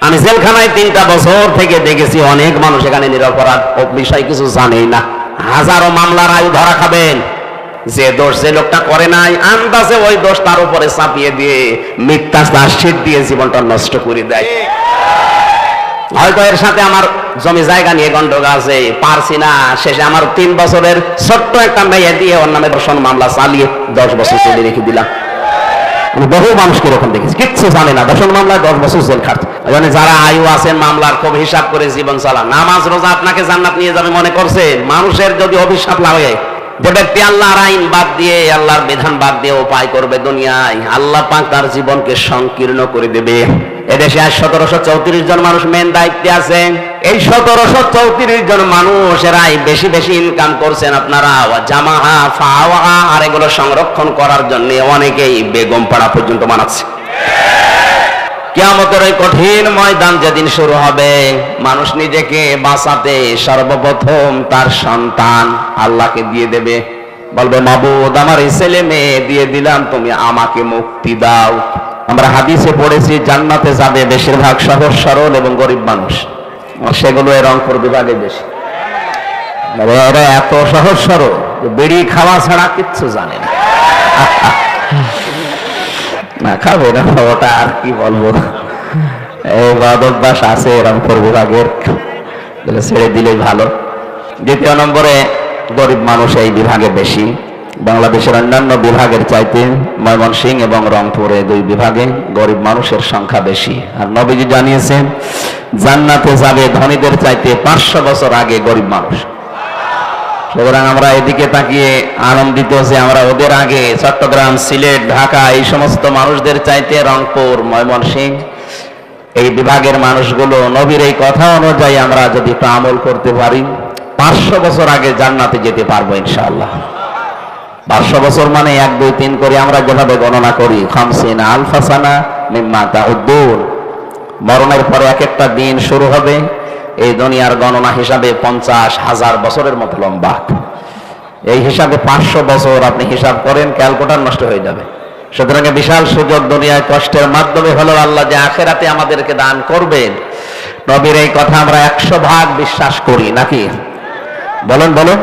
আমি জেলখানায় 3টা বছর থেকে দেখেছি অনেক মানুষ এখানে নিরপরাধ বিষয় কিছু জানেই না। হাজারো মামলার আয়ু ধরা খাবেন। যে দোষ যে লোকটা করে নাই আন্দাজে ওই দোষ তার উপরে চাপিয়ে দিয়ে মিথ্যা চার্জশিট দিয়ে জীবনটা নষ্ট করে দেয়। হয়তো এর সাথে আমার জমি জায়গা নিয়ে গন্ডগোল আছে, পারছি না, শেষে আমার 3 বছরের ছোট্ট একটা মেয়ে দিয়ে ওর নামে ধর্ষণ মামলা চালিয়ে 10 বছর জেলে রেখে দিলাম। আমি বহু মানুষকে এরকম দেখেছি, কিচ্ছু জানে না, ধর্ষণ মামলায় 10 বছর জেল খাটছে। মানে যারা আয়ু আছেন মামলার খুব হিসাব করে জীবন চালান। নামাজ রোজা আপনাকে জান্নাত নিয়ে যাবে মনে করছে? মানুষের যদি অভিশাপ লাগে, যে ব্যক্তি আল্লাহর আইন বাদ দিয়ে আল্লাহর বিধান বাদ দিয়ে উপায় করবে দুনিয়ায়, আল্লাহ পাক তার জীবনকে সংকীর্ণ করে দেবে। এদেশে আজ 1734 জন মানুষ মেন দায়িত্বে আছেন। এই 1734 জন মানুষ এরাই বেশি বেশি ইনকাম করছেন। আপনারা জামাহা ফাওয়া আর এগুলো সংরক্ষণ করার জন্য অনেকেই বেগম পাড়া পর্যন্ত বানাচ্ছে। কিয়ামতের ওই কঠিন ময়দান যেদিন শুরু হবে, মানুষ নিজেকে বাঁচাতে সর্বপ্রথম তার সন্তান আল্লাহকে দিয়ে দেবে। বলবে, মাবুদ আমার এই ছেলে মেয়ে দিয়ে দিলাম, তুমি আমাকে মুক্তি দাও। আমরা হাদিসে পড়েছি জান্নাতে যাবে বেশিরভাগ সহজ সরল এবং গরিব মানুষ, সেগুলো এর রংপুর বিভাগে বেশি। এরা এত সহজ সরল বিড়ি খাওয়া ছাড়া কিচ্ছু জানে না। না খাবে না, ওটা আর কি বলবো, এই অভ্যাস আছে রংপুর বিভাগের, ছেড়ে দিলেই ভালো। 2 নম্বরে গরিব মানুষ এই বিভাগে বেশি। বাংলাদেশের অন্যান্য বিভাগের চাইতে ময়মনসিংহ এবং রংপুরে 2 বিভাগে গরিব মানুষের সংখ্যা বেশি। আর নবীজি জানিয়েছেন জান্নাতে যাবে ধনীদের চাইতে 500 বছর আগে গরিব মানুষ। সুতরাং আমরা এদিকে তাকিয়ে আনন্দিত যে আমরা ওদের আগে চট্টগ্রাম, সিলেট, ঢাকা এই সমস্ত মানুষদের চাইতে রংপুর, ময়মনসিংহ এই বিভাগের মানুষগুলো নবীর এই কথা অনুযায়ী আমরা যদি একটু আমল করতে পারি 500 বছর আগে জান্নাতে যেতে পারবো ইনশাআল্লাহ। 500 বছর মানে 1, 2, 3 করে আমরা যেভাবে গণনা করি, 50 আলফা সানা মিম্মা তাউদ্দুন, মরণের পরে এক একটা দিন শুরু হবে এই দুনিয়ার গণনা হিসাবে 50,000 বছরের মতো লম্বা। এই হিসাবে 500 বছর আপনি হিসাব করেন, ক্যালকুলেটর নষ্ট হয়ে যাবে। সুতরাং বিশাল সুযোগ দুনিয়ায় কষ্টের মাধ্যমে হলো আল্লাহ যে আখেরাতে আমাদেরকে দান করবেন। নবীর এই কথা আমরা 100% বিশ্বাস করি নাকি? বলেন বলুন।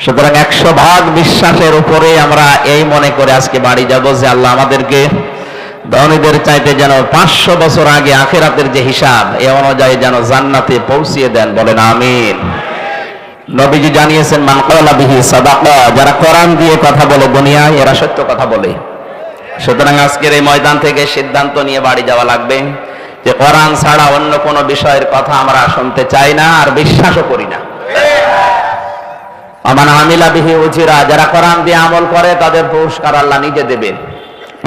সুতরাং 100% বিশ্বাসের উপরে আমরা এই মনে করে আজকে বাড়ি যাব যে আল্লাহ আমাদেরকে ধনীদের চাইতে যেন 500 বছর আগে আখেরাতের যে হিসাব এ অনুযায়ী যেন জান্নাতে পৌঁছিয়ে দেন। বলেন আমিন। নবীজি জানিয়েছেন মান ক্বালা বিহি সাদাকা, যারা কোরআন দিয়ে কথা বলে দুনিয়ায় এরা সত্য কথা বলে। সুতরাং আজকের এই ময়দান থেকে সিদ্ধান্ত নিয়ে বাড়ি যাওয়া লাগবে যে কোরআন ছাড়া অন্য কোন বিষয়ের কথা আমরা শুনতে চাই না আর বিশ্বাসও করি না। আমান আমিলা বিহি উজিরা, যারা কোরআন দিয়ে আমল করে তাদের পুরস্কার আল্লাহ নিজে দেবেন।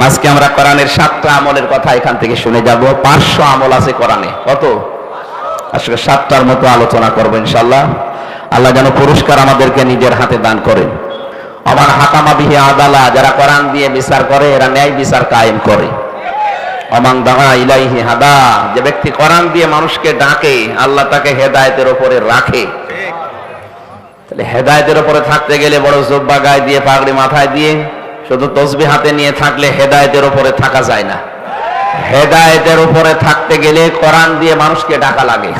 আজকে আমরা কোরআনের 7টা আমলের কথা এখান থেকে শুনে যাব। 500 আমল আছে কোরআনে। কত? আজকে 7টার মতো আলোচনা করব ইনশাআল্লাহ। আল্লাহ যেন পুরস্কার আমাদেরকে নিজের হাতে দান করেন। আমান হাকামা বিহি আদালা, যারা কোরআন দিয়ে বিচার করে এরা ন্যায় বিচার কায়েম করে। আমান দাআ ইলাইহি হাদা, যে ব্যক্তি কোরআন দিয়ে মানুষকে ডাকে আল্লাহ তাকে হেদায়েতের উপরে রাখে। তাহলে হেদায়েতের উপরে থাকতে গেলে বড় জুব্বা গায়ে দিয়ে পাগড়ি মাথায় দিয়ে শুধু তসবিহ হাতে নিয়ে থাকলে হেদায়েতের উপরে থাকা যায় না। হেদায়েতের উপরে থাকতে গেলে কোরআন দিয়ে মানুষকে ডাকা লাগে।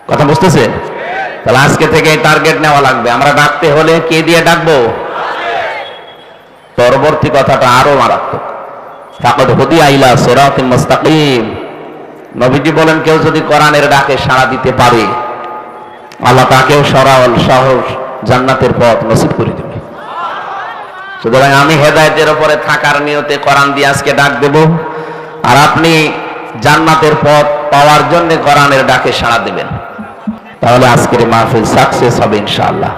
কথা বুঝতেছেন? তাহলে আজকে থেকে টার্গেট নেওয়া লাগবে। আমরা ডাকতে হলে কে দিয়ে ডাকবো? পরবর্তী কথাটা আরো মারাত্মক। ফাকাদ হুদিয়া ইলা সিরাতিন মুস্তাকিম, নবীজি বলেন কেউ যদি কোরআনের ডাকে সাড়া দিতে পারে আল্লাহ তাকেও সরল সহজ জান্নাতের পথ নসিব করে দেবে। সুতরাং আমি হেদায়েতের উপরে থাকার নিয়তে কোরআন দিয়ে আজকে ডাক দেব, আর আপনি জান্নাতের পথ পাওয়ার জন্য কোরআনের ডাকে সাড়া দেবেন। তাহলে আজকের মাহফিল সাকসেস হবে ইনশাআল্লাহ।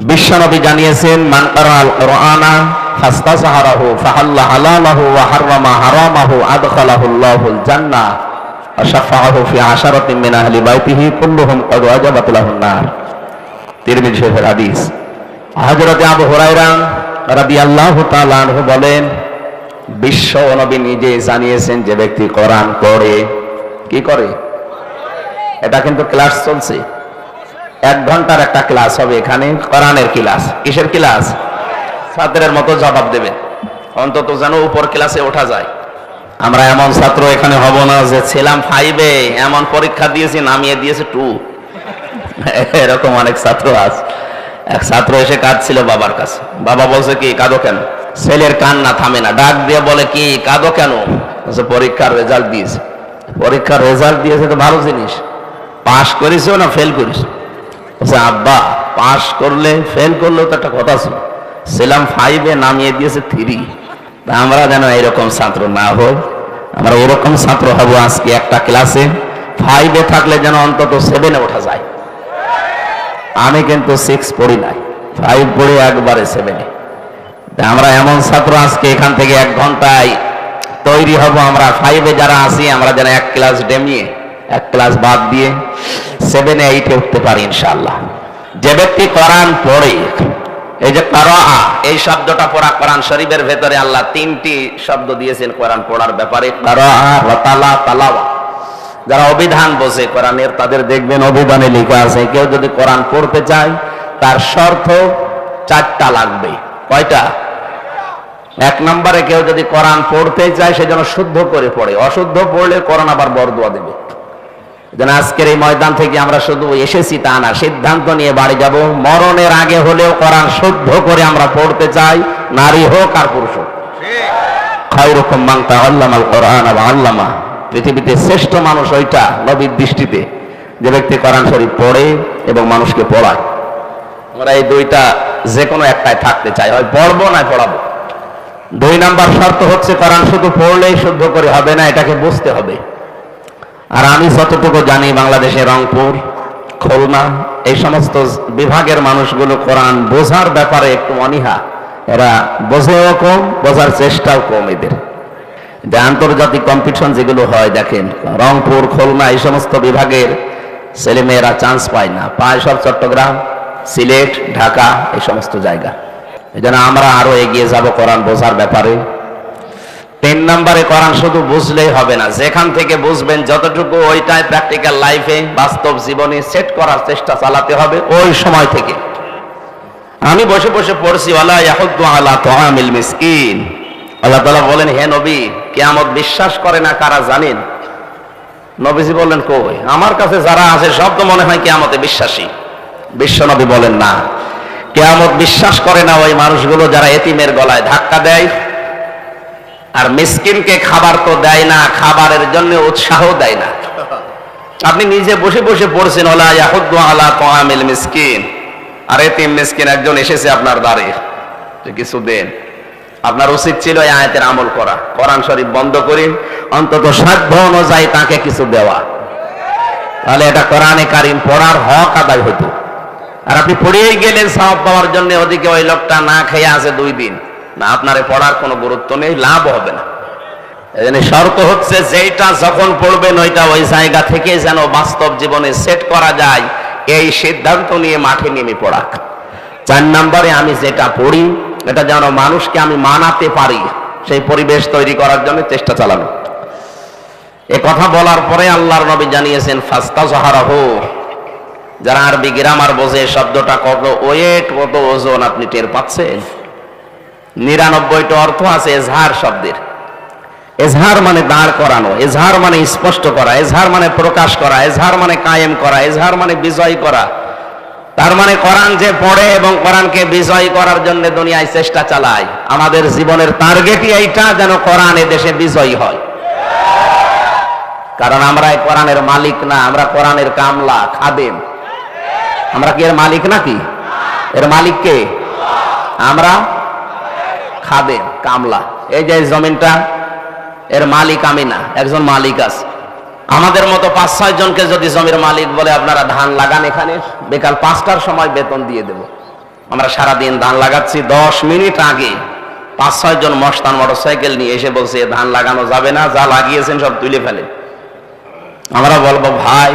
বিশ্বনবী জানিয়েছেন মান কারাআল কুরআনা ফাস্তাযহারাহু ফাহাল্লা হালালাহু ওয়া হারামা হারামাহু আদখালাহুল্লাহুল জান্নাহ ওয়া শাফাআহু ফি আশারাতিন মিন আহলি বাইতিহি কুল্লুহুম ক্বাদ ওয়াজাবাত লাহুন নার। তিরমিজি শরীফের হাদিস। হযরত আবু হুরায়রা রাদিয়াল্লাহু তাআলা আনহু বলেন বিশ্ব নবী নিজে জানিয়েছেন যে ব্যক্তি কোরআন পড়ে, কি করে? এটা কিন্তু ক্লাস চলছে, 1 ঘন্টার একটা ক্লাস হবে এখানে, কোরআনের ক্লাস। কিসের ক্লাস? ছাত্রের মতো জবাব দেবেন, অন্তত যেন উপর ক্লাসে ওঠা যায়। আমরা এমন ছাত্র এখানে হব না যে ছিলাম 5-এ এমন পরীক্ষা দিয়েছি নামিয়ে দিয়েছে 2। এরকম অনেক ছাত্র আছে। এক ছাত্র এসে কাঁদছিল বাবার কাছে। বাবা বলছে, কি কাঁদো কেন? ছেলের কান্না থামে না, ডাক দিয়ে বলে, কি কাঁদো কেন? পরীক্ষার রেজাল্ট দিয়েছে। পরীক্ষার রেজাল্ট দিয়েছে তো ভালো জিনিস, পাস করেছো না ফেল করেছো? বলছে, আব্বা পাস করলে ফেল করলেও তো একটা কথা ছিল, ছিলাম 5-এ নামিয়ে দিয়েছে 3। আমরা যেন এরকম ছাত্র না হই, আমরা এরকম ছাত্র হব। আজকে একটা ক্লাসে 5-এ থাকলে যেন অন্তত 7-এ ওঠা যায়। আমি কিন্তু 6 পড়ি নাই, 5 পড়ি একবারে 7-এ। আমরা এমন ছাত্র আজকে এখান থেকে 1 ঘন্টায় তৈরি হব। আমরা 5-এ যারা আছি আমরা যেন 1 ক্লাস ডেমিয়ে 1 ক্লাস বাদ দিয়ে 7-এ 8-এ উঠতে পারি ইনশাআল্লাহ। যে ব্যক্তি কোরআন পড়ে, এই যে কারা, এই শব্দটা পড়া কোরআন শরীফের ভেতরে আল্লাহ 3টি শব্দ দিয়েছেন কোরআন পড়ার ব্যাপারে, কারা, রাতালা, তালাওয়া। যারা অভিধান বোঝে কোরআনের তাদের দেখবেন অভিধানে লেখা আছে, কেউ যদি কোরআন পড়তে চায় তার শর্ত 4টা লাগবে। কয়টা? 1 নম্বরে কেউ যদি কোরআন পড়তে চায় সে যেন শুদ্ধ করে পড়ে, অশুদ্ধ পড়লে কোরআন আবার বরদোয়া দেবে। যেন আজকের এই ময়দান থেকে আমরা শুধু এসেছি তা না, সিদ্ধান্ত নিয়ে বাড়ি যাব, মরণের আগে হলেও কোরআন শুদ্ধ করে আমরা পড়তে চাই, নারী হোক আর পুরুষ হোক। খায়রুকুম মান তাআল্লামাল কোরআন ওয়া আল্লামা। পৃথিবীতে শ্রেষ্ঠ মানুষ ওইটা নবীর দৃষ্টিতে যে ব্যক্তি কোরআন শরীফ পড়ে এবং মানুষকে পড়ায়। আমরা এই 2টা যে কোনো একটাই থাকতে চাই, হয় পড়বো না পড়াবো। 2 নাম্বার শর্ত হচ্ছে কোরআন শুধু পড়লেই শুদ্ধ করে হবে না, এটাকে বুঝতে হবে। আর আমি যতটুকু জানি বাংলাদেশে রংপুর, খুলনা এই সমস্ত বিভাগের মানুষগুলো কোরআন বোঝার ব্যাপারে একটু অনীহা, এরা বোঝেও কম, বোঝার চেষ্টাও কম এদের। যে আন্তর্জাতিক কম্পিটিশন যেগুলো হয় দেখেন, রংপুর, খুলনা এই সমস্ত বিভাগের ছেলেমেয়েরা চান্স পায় না, পায় সব চট্টগ্রাম, সিলেট, ঢাকা এই সমস্ত জায়গা। এই জন্য আমরা আরো এগিয়ে যাব কোরআন বোঝার ব্যাপারে। 3 নম্বরে কোরআন শুধু বুঝলেই হবে না, যেখান থেকে বুঝবেন যতটুকু ওইটাই প্র্যাকটিক্যাল লাইফে বাস্তব জীবনে সেট করার চেষ্টা চালাতে হবে। ওই সময় থেকে আমি বসে বসে পড়ছি, ওয়ালা ইয়াহুদ্দু আলা তুআমিল মিসকিন। আল্লাহ তাআলা বলেন, হে নবী, কিয়ামত বিশ্বাস করে না কারা জানেন? নবীজি বললেন, কই আমার কাছে যারা আছে সব তো মনে হয় কিয়ামতে বিশ্বাসী। বিশ্ব নবী বলেন, না, কিয়ামত বিশ্বাস করে না ওই মানুষগুলো যারা এতিমের গলায় ধাক্কা দেয় আর মিসকিনকে খাবার তো দেয় না, খাবারের জন্য উৎসাহ দেয় না। আপনি নিজে বসে বসে পড়ছেন, ওয়ালা ইয়াহুদ্দু আলা তুআমিল মিসকিন, আর এতিম মিসকিন একজন এসেছে আপনার দ্বারে যে কিছু দেন। আপনার উচিত ছিল এই আয়াতের আমল করা, কোরআন শরীফ বন্ধ করে অন্তত সাধ্য অনুযায়ী তাকে কিছু দেওয়া, তাহলে এটা কোরআনে কারিম পড়ার হক আদায় হতো। আর আপনি পড়েই গেলেন সওয়াব পাওয়ার জন্য, ওদিকে ওই লোকটা না খেয়ে আছে 2 দিন, না আপনার পড়ার কোনো গুরুত্ব নেই, লাভ হবে না। এজন্য শর্ত হচ্ছে যেটা যখন পড়বেন ওইটা ওই জায়গা থেকে যেন বাস্তব জীবনে সেট করা যায়, এই সিদ্ধান্ত নিয়ে মাঠে নেমে পড়া। 4 নম্বরে আমি যেটা পড়ি এটা যেন মানুষকে আমি মানাতে পারি, সেই পরিবেশ তৈরি করার জন্য চেষ্টা চালানো। এ কথা বলার পরে আল্লাহর নবী জানিয়েছেন, ফাস্তাযহারাহু। যারা আরবি গ্রামার বোঝে শব্দটা কত ওয়েট, কত ওজন আপনি টের পাচ্ছেন? 99টা অর্থ আছে এজহার শব্দের। এজহার মানে দাঁড় করানো, এজহার মানে স্পষ্ট করা, এজহার মানে প্রকাশ করা, এজহার মানে কায়েম করা, এজহার মানে বিজয় করা। তার মানে কোরআন যে পড়ে এবং কোরআনকে বিজয় করার জন্য দুনিয়ায় চেষ্টা চালায়, আমাদের জীবনের টার্গেটই এইটা, যেন কোরআন এ দেশে বিজয়ী হয়। কারণ আমরা এই কোরআনের মালিক না, আমরা কোরআনের কামলা, খাদেম। আমরা কি এর মালিক নাকি? এর মালিক কে? আমরা খাদেম, কামলা। এই যে জমিনটা এর মালিক আমি না, একজন মালিক আছে। আমাদের মতো 5-6 জনকে যদি জমির মালিক বলে আপনারা ধান লাগান, এখানে বিকাল 5টার সময় বেতন দিয়ে দেব। আমরা সারাদিন ধান লাগাচ্ছি, 10 মিনিট আগে 5-6 জন মস্তান মোটরসাইকেল নিয়ে এসে বলছে ধান লাগানো যাবে না, যা লাগিয়েছেন সব তুলে ফেলে। আমরা বলবো, ভাই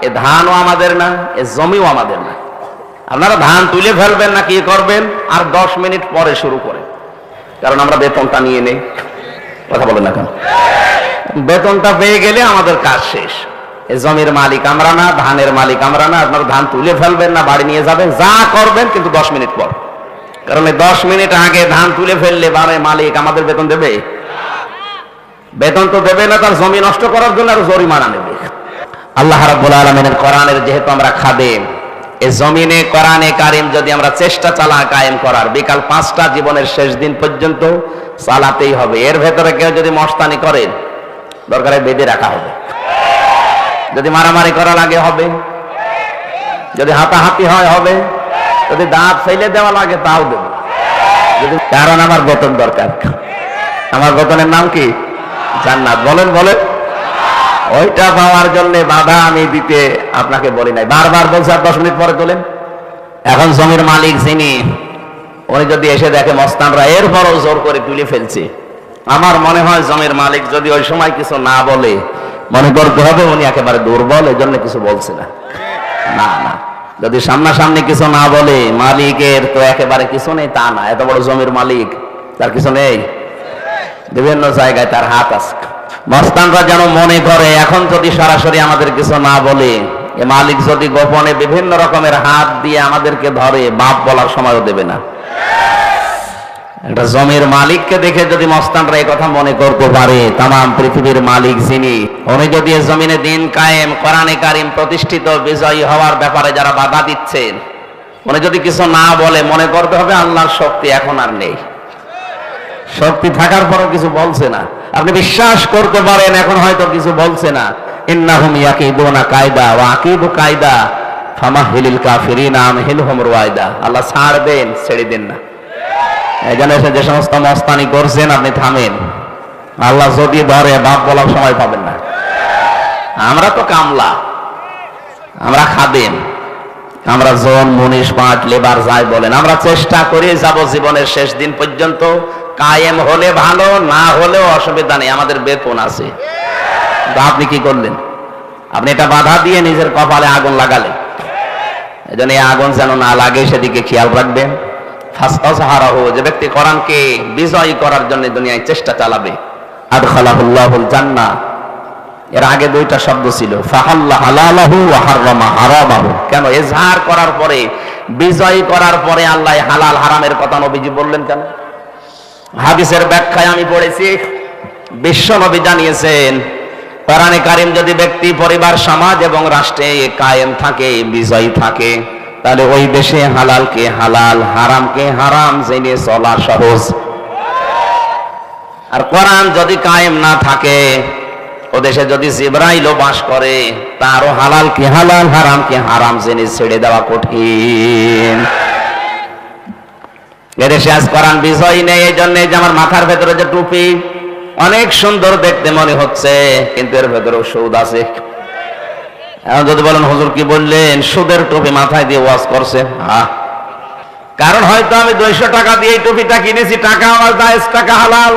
এ ধানও আমাদের না, এ জমিও আমাদের না, আপনারা ধান তুলে ফেলবেন না কি করবেন, আর 10 মিনিট পরে শুরু করেন, কারণ আমরা বেতনটা নিয়ে নেই। কথা বলেন না কেন? বেতনটা পেয়ে গেলে আমাদের কাজ শেষ। এই জমির মালিক আমরা না, ধানের মালিক আমরা না। আপনারা ধান তুলে ফেলবেন না বাড়ি নিয়ে যাবেন, যা করবেন, কিন্তু 10 মিনিট পর। কারণ এই 10 মিনিট আগে ধান তুলে ফেললে বারে মালিক আমাদের বেতন দেবে? বেতন তো দেবে না, তার জমি নষ্ট করার জন্য আরো জরিমানা নেবে। আল্লাহ রাব্বুল আলামিনের কোরআনের যেহেতু আমরা খাদেম, এই জমিনে কোরআনে কারিম যদি আমরা চেষ্টা চালা কায়েম করার, বিকাল 5টা জীবনের শেষ দিন পর্যন্ত চালাতেই হবে। এর ভেতরে কেউ যদি মস্তানি করেন, দরকারে বেঁধে রাখা হবে। যদি মারামারি করা লাগে হবে, যদি হাতাহাতি হয় হবে, যদি দাঁত ফেলে দেওয়া লাগে তাও দেব। যদি কারণ আমার বেতন দরকার, আমার বেতনের নাম কি? জান্নাত। বলেন বলেন। ওইটা পাওয়ার জন্য বাধা আমি দিতে আপনাকে বলি নাই, বারবার বলছি। আর 10 মিনিট পরে তোলেন। এখন জমির মালিক যিনি, উনি যদি এসে দেখে মস্তানরা এরপরও জোর করে তুলে ফেলছে, আমার মনে হয় জমির মালিক যদি ওই সময় কিছু না বলে, মনে করতে হবে উনি একেবারে দুর্বল, এই জন্য কিছু বলছে না। না না, যদি সামনাসামনি কিছু না বলে, মালিকের তো একেবারে কিছু নেই তা না। এত বড় জমির মালিক, তার কিছু নেই? বিভিন্ন জায়গায় তার হাত আছে। মস্তানরা যেন মনে করে এখন যদি সরাসরি আমাদের কিছু না বলে, এ মালিক যদি গোপনে বিভিন্ন রকমের হাত দিয়ে আমাদেরকে ধরে, বাপ বলার সময়ও দেবে না। একটা জমির মালিককে দেখে যদি মস্তানরা এই কথা মনে করতে পারে, তামাম পৃথিবীর মালিক যিনি, উনি যদি এই জমিনে দিন কায়েম, কোরআনে কারিম প্রতিষ্ঠিত, বিজয়ী হওয়ার ব্যাপারে যারা বাধা দিচ্ছেন, উনি যদি কিছু না বলে, মনে করতে হবে আল্লাহর শক্তি এখন আর নেই। শক্তি থাকার পরও কিছু বলছে না। আপনি বিশ্বাস করতে পারেন এখন হয়তো কিছু বলছে না। ইন্নাহুম ইয়াকিদুনা কায়দা ওয়া আকিদু কায়দা ফামাহিলিল কাফিরিনা আমহিলহুম রুয়াইদা। আল্লাহ ছাড় দেন, ছেড়ে দেন না। এখানে এসে যে সমস্ত মস্তানি করছেন, আপনি থামেন। আল্লাহ যদি ধরে, বাপ বলার সময় পাবেন না। আমরা তো কামলা, আমরা খাদেম, আমরা জন, মুনিশ, পাট, লেবার যাই বলেন, আমরা চেষ্টা করে যাব জীবনের শেষ দিন পর্যন্ত। কায়েম হলে ভালো, না হলেও অসুবিধা নেই, আমাদের বেতন আছে। আপনি কি করলেন? আপনি এটা বাধা দিয়ে নিজের কপালে আগুন লাগালেন। এজন্য এই আগুন যেন না লাগে সেদিকে খেয়াল রাখবেন। ফাসতাজহারাহু, যে ব্যক্তি কোরআনকে বিজয়ী করার জন্য দুনিয়ায় চেষ্টা চালাবে, আদখালাহুল্লাহুল জান্নাহ। এর আগে 2টা শব্দ ছিল, ফাহাল্লা হালালাহু ওয়া হারামা হারামাহু। কেন? ইজহার করার পরে, বিজয়ী করার পরে আল্লাহ হালাল হারামের কথা নবীজি বললেন কেন? হাদিসের ব্যাখ্যায় আমি পড়েছি, বিশ্ব নবী জানিয়েছেন, কোরআনে কারিম যদি ব্যক্তি, পরিবার, সমাজ এবং রাষ্ট্রে কায়েম থাকে, বিজয়ী থাকে, তাহলে ওই দেশে হালালকে হালাল, হারামকে হারাম জেনে চলা সহজ। আর কোরআন যদি কায়েম না থাকে, ও দেশে যদি জিবরাইলও বাস করে, তারও হালালকে হালাল, হারামকে হারাম জেনে ছেড়ে দেওয়া কঠিন। এদেশে আজ কোরআন বিজয়ী নেই। এই জন্য যে আমার মাথার ভেতরে যে টুপি, অনেক সুন্দর দেখতে মনে হচ্ছে, কিন্তু এর ভেতরেও সুদ আছে। এখন যদি বলেন হুজুর কি বললেন, সুদের টুপি মাথায় দিয়ে ওয়াজ করছে, কারণ হয়তো আমি 200 টাকা দিয়ে এই টুপিটা কিনেছি, টাকা আমার জায়েজ, টাকা হালাল।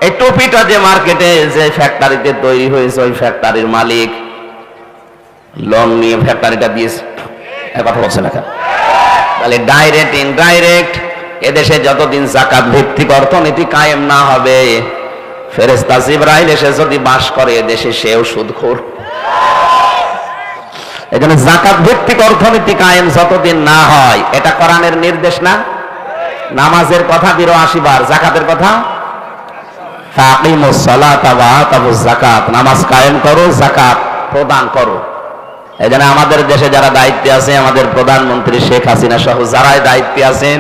এই টুপিটা যে মার্কেটে, যে ফ্যাক্টরিতে তৈরি হয়েছে, ওই ফ্যাক্টরির মালিক লোন নিয়ে ফ্যাক্টরিটা দিয়েছে, কথা বলছে না। তাহলে ডাইরেক্ট, ইনডাইরেক্ট, এদেশে যতদিন যাকাত ভিত্তিক অর্থনীতি কায়েম না হবে, ফেরেশতা জিবরাইল এসে যদি বাস করে এদেশে, সেও সুদখোর। এজন্য যাকাত ভিত্তিক অর্থনীতি কায়েম যতদিন না হয়, এটা কোরআনের নির্দেশ না? নামাজের কথা 82 বার, যাকাতের কথা ফাকিমুস সালাতা ওয়া আতাবুজ যাকাত, নামাজ কায়েম করো, যাকাত প্রদান করো। এজন্য আমাদের দেশে যারা দায়িত্বে আছে, আমাদের প্রধানমন্ত্রী শেখ হাসিনা সহ যারাই দায়িত্বে আছেন,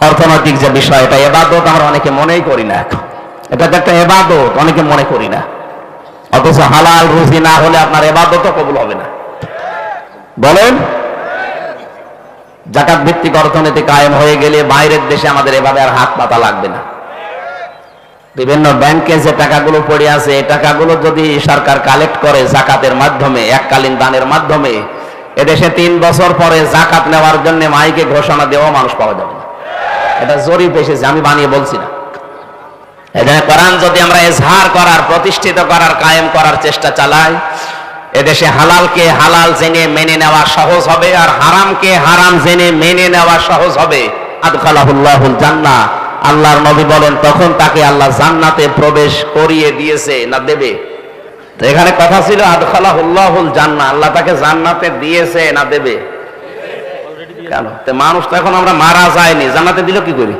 অর্থনৈতিক যে বিষয়, এটা ইবাদত আমরা অনেকে মনেই করি না। এটা একটা ইবাদত, অনেকে মনে করি না। অথচ হালাল রুজি না হলে আপনার ইবাদতও কবুল হবে না। বলেন, যাকাত ভিত্তিক অর্থনীতি কায়েম হয়ে গেলে বাইরের দেশে আমাদের এভাবে আর হাত পাতা লাগবে না। বিভিন্ন ব্যাংকে যে টাকাগুলো পড়ে আছে, এই টাকাগুলো যদি সরকার কালেক্ট করে যাকাতের মাধ্যমে, এককালীন দানের মাধ্যমে, এদেশে 3 বছর পরে যাকাত নেওয়ার জন্য মাইকে ঘোষণা দেওয়া মানুষ পাওয়া যাবে না। এটা জরিপ এসেছে, আমি বানিয়ে বলছি না। এখানে কোরআন যদি আমরা ইজহার করার, প্রতিষ্ঠিত করার, কায়েম করার চেষ্টা চালাই, এদেশে হালালকে হালাল জেনে মেনে নেওয়া সহজ হবে, আর হারামকে হারাম জেনে মেনে নেওয়া সহজ হবে। আদখালাহুল্লাহুল জান্নাহ, আল্লাহর নবী বলেন, তখন তাকে আল্লাহ জান্নাতে প্রবেশ করিয়ে দিয়েছে, না দেবে? তো এখানে কথা ছিল আদখালাহুল্লাহুল জান্নাহ, আল্লাহ তাকে জান্নাতে দিয়েছে না দেবে? কেন? তো মানুষ তো এখন আমরা মারা যায়নি, জান্নাতে দিল কি করি?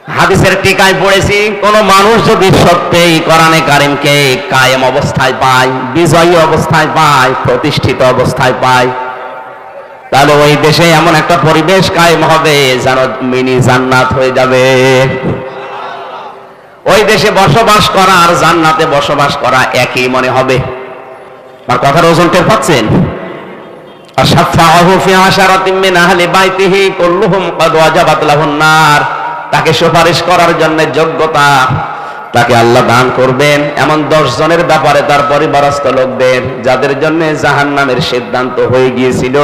হাদিসের টিকায় পড়েছি, কোন মানুষ যদি সত্যিই কোরআনে কারিমকে কায়েম অবস্থায় পায়, বিজয়ী অবস্থায় পায়, প্রতিষ্ঠিত অবস্থায় পায়, তাহলে ওই দেশে এমন একটা পরিবেশ কায়েম হবে যেন মিনি জান্নাত হয়ে যাবে। ওই দেশে বসবাস করা আর জান্নাতে বসবাস করা একই মনে হবে। আর কথার ওজন টের পাচ্ছেন? আশফাআহু ফি আশারাতিন মিন আহলি বাইতিহি কুল্লুহুম ক্বাদ ওয়াজাবাত লাহুন নার। তাকে সুপারিশ করার জন্য যোগ্যতা তাকে আল্লাহ দান করবেন এমন 10 জনের ব্যাপারে তার পরিবারস্থ লোকদের, যাদের জন্য জাহান্নামের সিদ্ধান্ত হয়ে গিয়েছিল,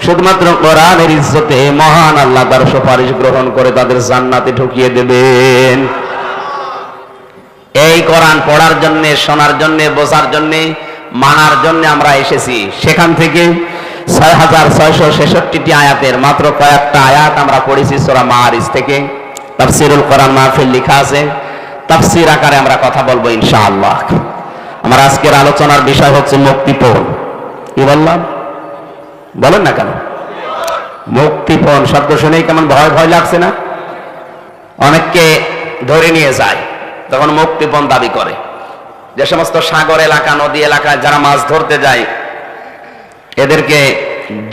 শুধুমাত্র কোরআনের ইজ্জতে মহান আল্লাহ তার সুপারিশ গ্রহণ করে তাদের জান্নাতে ঢুকিয়ে দেবেন। এই কোরআন পড়ার জন্য, শোনার জন্য, বোঝার জন্য, মানার জন্য আমরা এসেছি। সেখান থেকে 6666টি আয়াতের মাত্র কয়েকটা আয়াত আমরা পড়েছি সূরা মাআরিজ থেকে। তাফসীরুল কোরআন মাহফিল লেখা আছে, তাফসীর আকারে আমরা কথা বলবো ইনশাআল্লাহ। আমার আজকের আলোচনার বিষয় হচ্ছে মুক্তিপণ। কি বললাম? বলেন না কেন? মুক্তিপণ শব্দ শুনেই কেমন ভয় ভয় লাগছে না? অনেককে ধরে নিয়ে যায় তখন মুক্তিপণ দাবি করে। যে সমস্ত সাগর এলাকা, নদী এলাকায় যারা মাছ ধরতে যায়, এদেরকে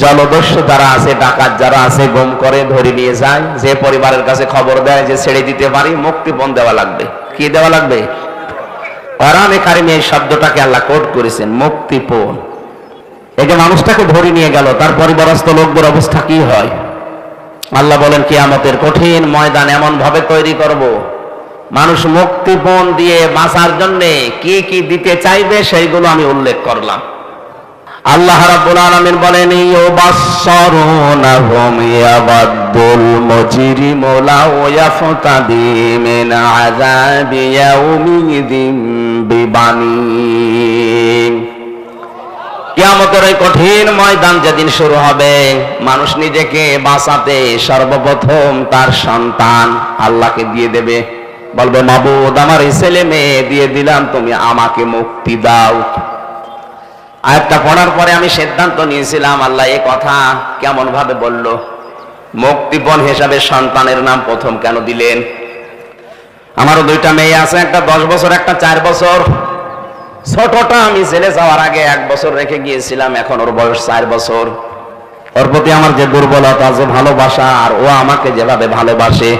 জলদস্যু যারা আছে, ডাকাত যারা আছে, গুম করে ধরে নিয়ে যায়। যে পরিবারের কাছে খবর দেয় যে ছেড়ে দিতে পারি, মুক্তিপণ দেওয়া লাগবে। কি দেওয়া লাগবে? কোরআনে কারিমে এই শব্দটাকে আল্লাহ কোট করেছেন, মুক্তিপণ। এই যে মানুষটাকে ধরে নিয়ে গেল, তার পরিবারস্থ লোকদের অবস্থা কি হয়? আল্লাহ বলেন কিয়ামতের কঠিন ময়দান এমন ভাবে তৈরি করব, মানুষ মুক্তিপণ দিয়ে বাঁচার জন্য কি কি দিতে চাইবে সেইগুলো আমি উল্লেখ করলাম। আল্লাহ রাব্বুল আলামিন বলেন, ইউবাসসিরুনাহুম ইয়াবাদুল মুজরিমু লাউ ইয়াফতাদি মিন আযাবি ইয়াউমিদিন বিবানি। কিয়ামতের এই কঠিন ময়দান যেদিন শুরু হবে, মানুষ নিজেকে বাঁচাতে সর্বপ্রথম তার সন্তান আল্লাহকে দিয়ে দেবে। বলবে, মাবুদ আমার এই ছেলে মেয়ে দিয়ে দিলাম, তুমি আমাকে মুক্তি দাও। আয়াতটা পড়ার পরে আমি সিদ্ধান্ত নিয়েছিলাম, আল্লাহ এই কথা কেমন ভাবে বলল? মুক্তিপণ হিসাবে সন্তানের নাম প্রথম কেন দিলেন? আমারও 2টা মেয়ে আছে, একটা 10 বছর, একটা 4 বছর। ছোটটা আমি জেলে যাওয়ার আগে 1 বছর রেখে গিয়েছিলাম, এখন ওর বয়স 4 বছর। ওর প্রতি আমার যে দুর্বলতা, যে ভালোবাসা, আর ও আমাকে যেভাবে ভালোবাসে,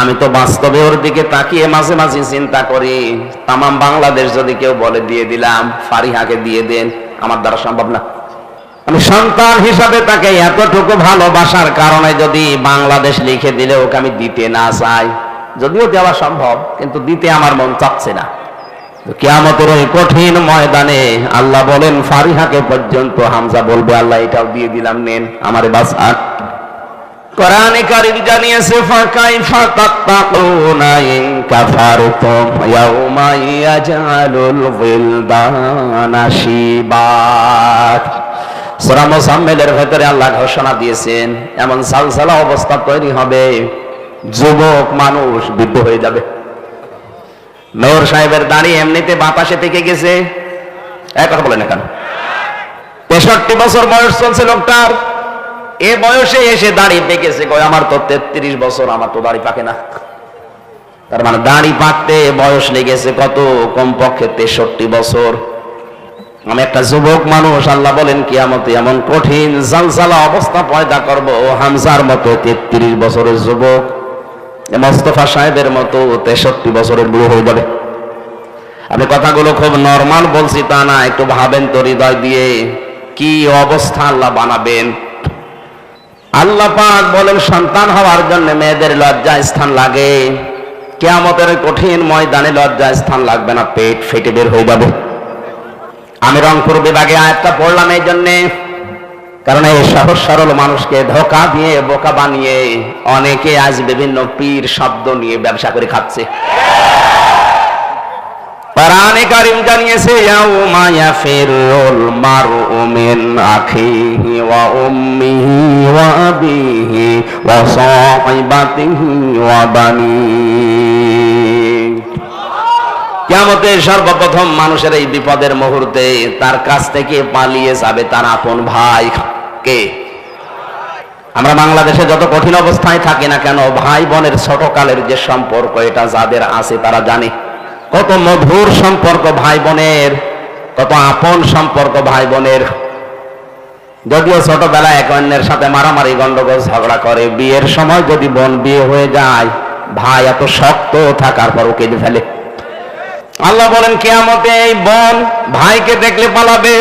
আমি তো বাস্তবে ওর দিকে তাকিয়ে মাঝে মাঝে চিন্তা করি, তামাম বাংলাদেশ যদি কেউ বলে দিয়ে দিলাম, ফারিহাকে দিয়ে দেন, আমার দ্বারা সম্ভব না। আমি সন্তান হিসাবে তাকে এতটুকু ভালোবাসার কারণে যদি বাংলাদেশ লিখে দিলে ওকে আমি দিতে না চাই, যদিও দেওয়া সম্ভব, কিন্তু দিতে আমার মন চাচ্ছে না। কিয়ামতের ওই কঠিন ময়দানে আল্লাহ বলেন, ফারিহাকে পর্যন্ত হামজা বলবে, আল্লাহ এটাও দিয়ে দিলাম, নেন, আমারে বাঁচান। কোরআনে কারীম জানিয়েছে, ফাকাইফা তাত্তাকুনা ইন কাফারতুম ইয়াউমা ইয়াজআলুল ওয়িলদানা শিবা। সূরা মুজাম্মিলের ভেতরে আল্লাহ ঘোষণা দিয়েছেন, এমন সালসালা অবস্থা তৈরি হবে, যুবক মানুষ বৃদ্ধ হয়ে যাবে। মেয়র সাহেবের দাড়ি এমনিতে বাতাসে থেকে গেছে, এক কথা বলে না কেন? 63 বছর বয়স চলছে লোকটার, এ বয়সে এসে দাড়ি পেকেছে। কয়, আমার তো 33 বছর, আমার তো দাড়ি পাকে না। তার মানে দাড়ি পাকতে বয়স লেগেছে কত? কমপক্ষে 63 বছর। আমি একটা যুবক মানুষ, আল্লাহ বলেন কিয়ামতে এমন কঠিন জালজালা অবস্থা পয়দা করব, হামজার মতো 33 বছরের যুবক, মোস্তফা সাহেবের মতো 63 বছরের বুড়ো হয়ে যাবে। আমি কথাগুলো খুব নরমাল বলছি তা না, একটু ভাবেন তো হৃদয় দিয়ে, কি অবস্থা আল্লাহ বানাবেন। আল্লাহ পাক বলেন, সন্তান হওয়ার জন্য মেয়েদের লজ্জা স্থান লাগে, কিয়ামতের কঠিন ময়দানে লজ্জা স্থান লাগবে না, পেট ফেটে বের হয়ে যাবে। আমি রংপুর বিভাগে আয়াতটা পড়লাম এই জন্যে, কারণ এই সহজ সরল মানুষকে ধোঁকা দিয়ে বোকা বানিয়ে অনেকে আজ বিভিন্ন পীর শব্দ নিয়ে ব্যবসা করে খাচ্ছে। কোরআনে কারীম জানিয়েছে, ইয়াউমা ইয়াফিরুল মারউ মিন আখিহি ওয়া উম্মিহি ওয়া আবিহি ওয়া সাহিবাতিহি ওয়া বানিহি। কিয়ামতের সর্বপ্রথম মানুষের এই বিপদের মুহূর্তে তার কাছ থেকে পালিয়ে যাবে তার আপন ভাই। কে? আমরা বাংলাদেশে যত কঠিন অবস্থায় থাকি না কেন, ভাই বোনের ছোটকালের যে সম্পর্ক, এটা যাদের আছে তারা জানে কত মধুর সম্পর্ক ভাই বোনের, কত আপন সম্পর্ক ভাই বোনের। যদিও ছোটবেলায় এক অন্যের সাথে মারামারি গন্ডগোল ঝগড়া করে, বিয়ের সময় যদি বোন বিয়ে হয়ে যায়, ভাই এত শক্ত থাকার পরও কেঁদে ফেলে। আল্লাহ বলেন কিয়ামতে এই বোন ভাইকে দেখলে পালাবে,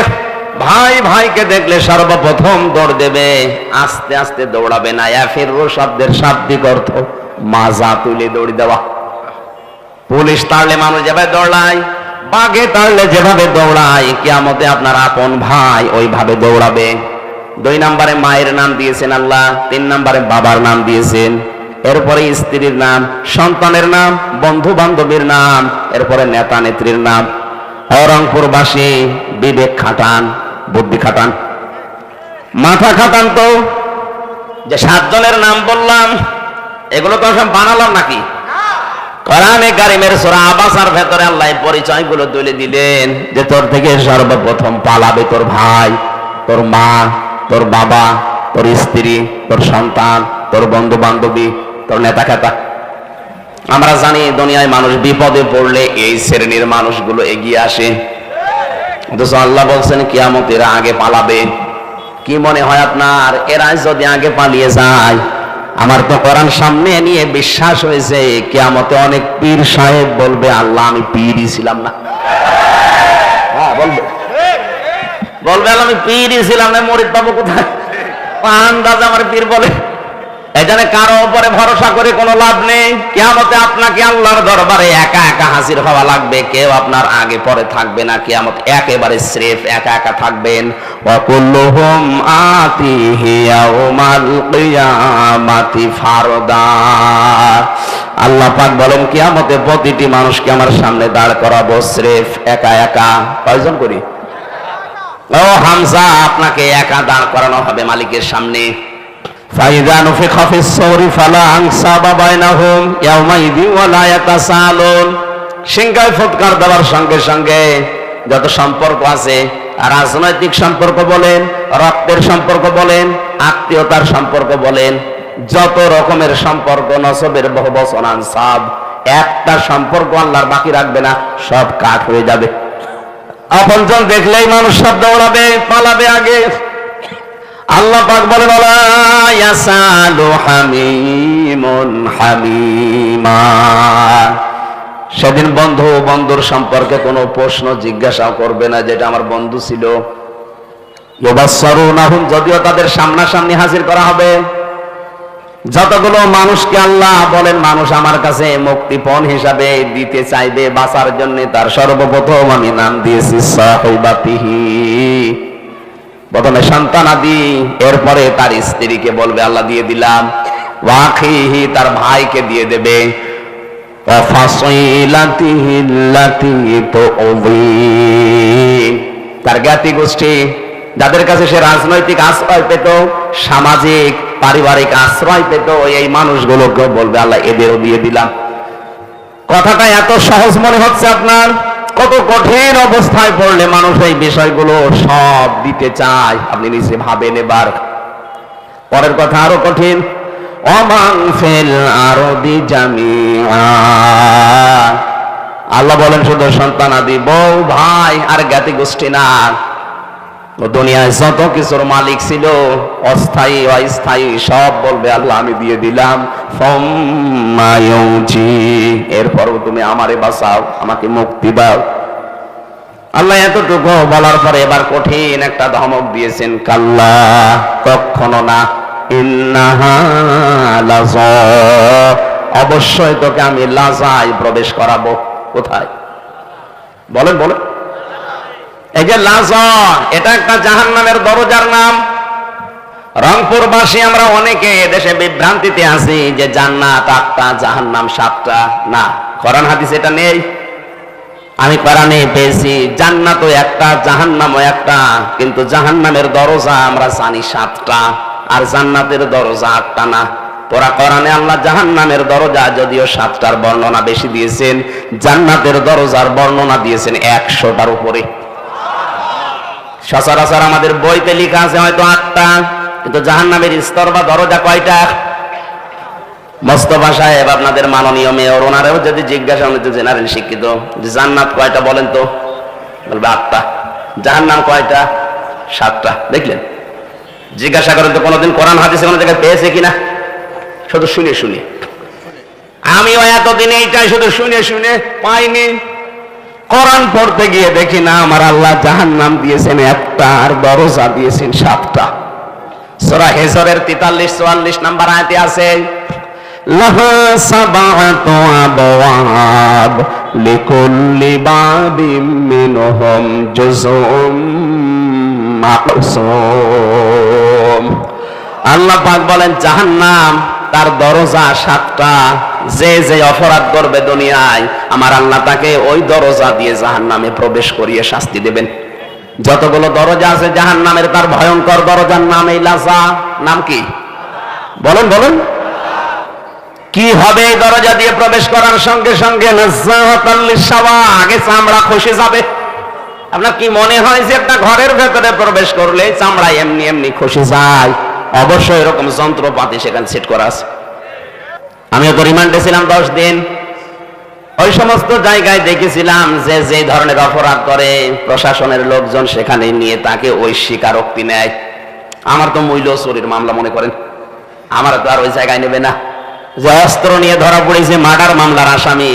ভাই ভাইকে দেখলে সর্বপ্রথম দৌড় দেবে, আস্তে আস্তে দৌড়াবে না। ইয়াফিরু শব্দের শাব্দিক অর্থ মাজা তুলে দৌড় দেওয়া। পুলিশ তাড়লে মানুষ যেভাবে দৌড়ায়, বাঘে তাড়লে যেভাবে দৌড়ায়, কিয়ামতে আপনার আপন ভাই ওইভাবে দৌড়াবে। 2 নম্বরে মায়ের নাম দিয়েছেন আল্লাহ, 3 নম্বরে বাবার নাম দিয়েছেন, এরপরে স্ত্রীর নাম, সন্তানের নাম, বন্ধু বান্ধবীর নাম, এরপরে নেতা নেত্রীর নাম। রংপুরবাসী বিবেক খাটান, বুদ্ধি খাটান, মাথা খাটান। তো যে 7 জনের নাম বললাম, এগুলো তো সব বানালাম নাকি? কোরআনে কারিমের সূরা আবাসার ভেতরে আল্লাহ পরিচয়গুলো তুলে দিলেন যে তোর থেকে সর্বপ্রথম পালাবে তোর ভাই, তোর মা, তোর বাবা, তোর স্ত্রী, তোর সন্তান, তোর বন্ধু বান্ধবী, তোর নেতা খেতা। আমরা জানি দুনিয়ায় মানুষ বিপদে পড়লে এই শ্রেণীর মানুষগুলো এগিয়ে আসে, অথচ আল্লাহ বলছেন কিয়ামতের আগে পালাবে। কি মনে হয় আপনার, এরা যদি আগে পালিয়ে যায়? আমার তো কোরআন সামনে নিয়ে বিশ্বাস হয়েছে কিয়ামতে অনেক পীর সাহেব বলবে আল্লাহ আমি পীরই ছিলাম না। হ্যাঁ বলবে, বলবে আল্লাহ আমি পীরই ছিলাম না, মরিদ পাবো কোথায়? আন্দাজ আমার পীর বলে। এখানে কারো উপরে ভরসা করে কোনো লাভ নেই। কিয়ামতে আপনাকে আল্লাহর দরবারে একা একা হাজির হওয়া লাগবে, কেউ আপনার আগে পরে থাকবে না। কিয়ামত একেবারে স্রেফ একা একা থাকবেন। ওয়া কুল্লুহুম আতিহি ইয়াউমাল কিয়ামাতি ফারদা। আল্লাহ পাক বলেন কিয়ামতে প্রতিটি মানুষকে আমার সামনে দাঁড় করাবো স্রেফ একা একা। কয়জন করি? ও হামজা, আপনাকে একা দাঁড় করানো হবে মালিকের সামনে। ফাইযা নুফিখা ফিস সূরি ফালা আনসাবা বাইনাহুম ইয়াওমাইযিন ওয়া লা ইয়াতাসালুন। সিংহায় ফুৎকার দেওয়ার সঙ্গে সঙ্গে যত সম্পর্ক আছে, রাজনৈতিক সম্পর্ক বলেন, রক্তের সম্পর্ক বলেন, আত্মীয়তার সম্পর্ক বলেন, যত রকমের সম্পর্ক, নসবের বহুবচন আনসাব, একটা সম্পর্ক আল্লাহর বাকি রাখবে না, সব কাট হয়ে যাবে। আপনজন দেখলেই মানুষ সব দৌড়াবে, পালাবে আগে। আল্লাহ পাক বলেন ওয়ালা ইয়াসালু হামিমুন হামিমা। সেদিন বন্ধু বন্ধুর সম্পর্কে কোনো প্রশ্ন জিজ্ঞাসা করবে না, যেটা আমার বন্ধু ছিল। ইউবাসসারুনাহুম, যদিও তাদের সামনাসামনি হাজির করা হবে। যতগুলো মানুষকে আল্লাহ বলেন মানুষ আমার কাছে মুক্তিপণ হিসাবে দিতে চাইবে বাঁচার জন্য, তার সর্বপ্রথম আমি নাম দিয়েছি সাহিবাতিহি। প্রথমে সন্তান আদি, এরপরে তার স্ত্রীকে বলবে আল্লাহ দিয়ে দিলাম, ওয়াখিহি তার ভাইকে দিয়ে দেবে, ওয়াফাসিলাতিহি আল্লাতী তুযী তার জ্ঞাতি গোষ্ঠী, যাদের কাছে সে রাজনৈতিক আশ্রয় পেত, সামাজিক পারিবারিক আশ্রয় পেত, এই মানুষগুলোকে বলবে আল্লাহ এদেরও দিয়ে দিলাম। কথাটা এত সহজ মনে হচ্ছে আপনার, কত কঠিন অবস্থায় পড়লে মানুষ এই বিষয়গুলো সব দিতে চায়, আপনি নিজে ভাবেন। এবার পরের কথা আরো কঠিন। ওমান ফিল আরদি জামিআ, আল্লাহ বলেন শুধু সন্তান আদি, বউ, ভাই আর জ্ঞাতি গোষ্ঠী না, দুনিয়ায় যত কিছুর মালিক ছিল, অস্থায়ী অস্থায়ী, সব বলবে আল্লাহ আমি দিয়ে দিলাম। ফাম্মা ইউজি, এরপরও তুমি আমারে বাঁচাও, আমাকে মুক্তি দাও। আল্লাহ এতটুকু বলার পরে এবার কঠিন একটা ধমক দিয়েছেন, কাল্লা, কখনো না, ইন্নাহা লাযা, অবশ্যই তোকে আমি লাজায় প্রবেশ করাবো। কোথায়? বলেন বলেন। এই যে লাজা, এটা একটা জাহান্নামের দরজার নাম। রংপুরবাসী আমরা অনেকে দেশে বিভ্রান্তিতে আছি যে জান্নাত 8টা, জাহান্নাম 7টা। না, কোরআন হাদিস এটা নেই। আমি কোরআনে পেয়েছি জান্নাতও একটা, জাহান্নামও একটা, কিন্তু জাহান্নামের দরজা আমরা জানি 7টা, আর জান্নাতের দরজা 8টা না। তোরা কোরআনে আল্লাহ জাহান্নামের দরজা যদিও 7টার বর্ণনা বেশি দিয়েছেন, জান্নাতের দরজার বর্ণনা দিয়েছেন 100টার উপরে। সচরাচর আমাদের বইতে লেখা আছে হয়তো 8টা, কিন্তু জাহান্নামের স্তর বা দরজা কয়টা? মোস্তফা সাহেব আপনাদের মাননীয় মেয়র, ওনারাও যদি জিজ্ঞাসা, উনি তো জেনারেল শিক্ষিত, যে জান্নাত কয়টা বলেন তো, বলবে 8টা। জাহান্নাম কয়টা? 7টা। দেখলেন? জিজ্ঞাসা করেন তো কোনোদিন কোরআন হাদিসে কোনো জায়গায় পেয়েছে কিনা? শুধু শুনে শুনে। আমিও এতদিন এইটাই শুধু শুনে শুনে পাইনি। কোরআন পড়তে গিয়ে দেখি না আমার আল্লাহ জাহান্নাম দিয়েছেন 1টা আর দরজা দিয়েছেন 7টা। সূরা হিজরের 43-44 নাম্বার আয়াতে আছে, লাহা সাবআতু আবওয়াব লিকুল্লি বাবিম মিনহুম জুজউম মাকসুম। আল্লাহ পাক বলেন জাহান্নাম তার দরজা 7টা। যে যে অপরাধ করবে দুনিয়ায়, আমার আল্লাহ তাকে ওই দরজা দিয়ে জাহান্নামে প্রবেশ করিয়ে শাস্তি দেবেন। যতগুলো দরজা আছে জাহান্নামের, তার ভয়ঙ্কর দরজার নাম এই লাজা। নাম কি বলেন বলেন? কি হবে এই দরজা দিয়ে প্রবেশ করার সঙ্গে সঙ্গে? নাযাতাল লিশাওয়া, আগে চামড়া খসে যাবে। আপনার কি মনে হয় যে একটা ঘরের ভেতরে প্রবেশ করলে চামড়া এমনি এমনি খসে যায়? অবশ্যই এরকম যন্ত্রপাতি সেখানে সেট করা আছে। আমিও তো রিমান্ডে ছিলাম 10 দিন। ওই সমস্ত জায়গায় দেখেছিলাম যে যে ধরনের অপরাধ করে প্রশাসনের লোকজন সেখানে নিয়ে তাকে ওই স্বীকারোক্তি নেয়। আমার তো মূল্য চুরির মামলা মনে করেন, আমার তো আর ওই জায়গায় নেবে না। যে অস্ত্র নিয়ে ধরা পড়েছে মার্ডার মামলার আসামি,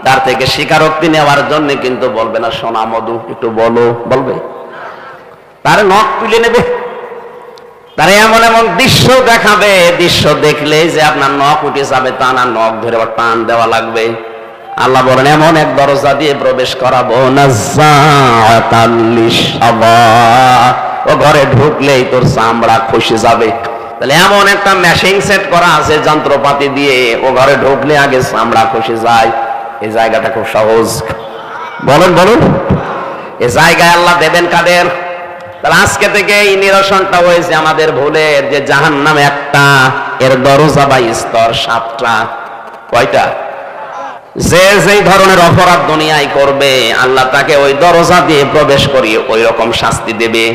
তার থেকে স্বীকারোক্তি নেওয়ার জন্য কিন্তু বলবে না সোনা মধু একটু বলো, বলবে তার নখ তুলে নেবে, তারা এমন এমন দৃশ্য দেখাবে, দৃশ্য দেখলে যে আপনার নখ উঠে যাবে তা না, নখ ধরে টান দেওয়া লাগবে। আল্লাহ বলেন এমন এক দরজা দিয়ে প্রবেশ করাবো, নাযাতাল লিশাওয়া, ও ঘরে ঢুকলেই তোর চামড়া খসে যাবে। তাহলে এমন একটা মেশিন সেট করা আছে যন্ত্রপাতি দিয়ে, ও ঘরে ঢুকলে আগে চামড়া খসে যায়। এই জায়গাটা খুব সহজ, বলুন বলুন। এই জায়গায় আল্লাহ দেবেন কাদের? তাহলে আজকে থেকে এই নিরসনটা হয়েছে আমাদের ভুলের, যে জাহান্নাম একটা, এর দরজা বা স্তর 7টা। কয়টা? যে যেই ধরনের অপরাধ দুনিয়ায় করবে আল্লাহ তাকে ওই দরজা দিয়ে প্রবেশ করিয়ে ওই রকম শাস্তি দেবে।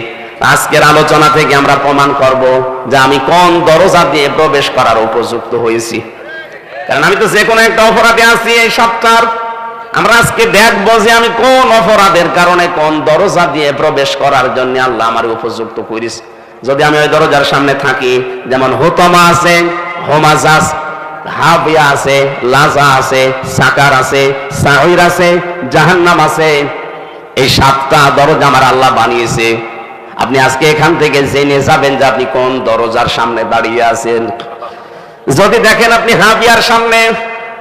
আজকের আলোচনা থেকে আমরা প্রমাণ করব যে আমি কোন দরজা দিয়ে প্রবেশ করার উপযুক্ত হয়েছি। কারণ আমি তো যে কোনো একটা অপরাধে আছি এই 7টার। আমরা আজকে দেখবো যে আমি কোন অপরাধের কারণে কোন দরজা দিয়ে প্রবেশ করার জন্য আল্লাহ আমার উপযুক্ত করেছে। যদি আমি ওই দরজার সামনে থাকি, যেমন হুতমা আছে, হোমাজাস, হাবিয়া আছে, লাজা আছে, সাকার আছে, সাঈর আছে, জাহান্নাম আছে, এই 7টা দরজা আমার আল্লাহ বানিয়েছে। আপনি আজকে এখান থেকে জেনে যাবেন যে আপনি কোন দরজার সামনে দাঁড়িয়ে আছেন। যদি দেখেন আপনি হাবিয়ার সামনে,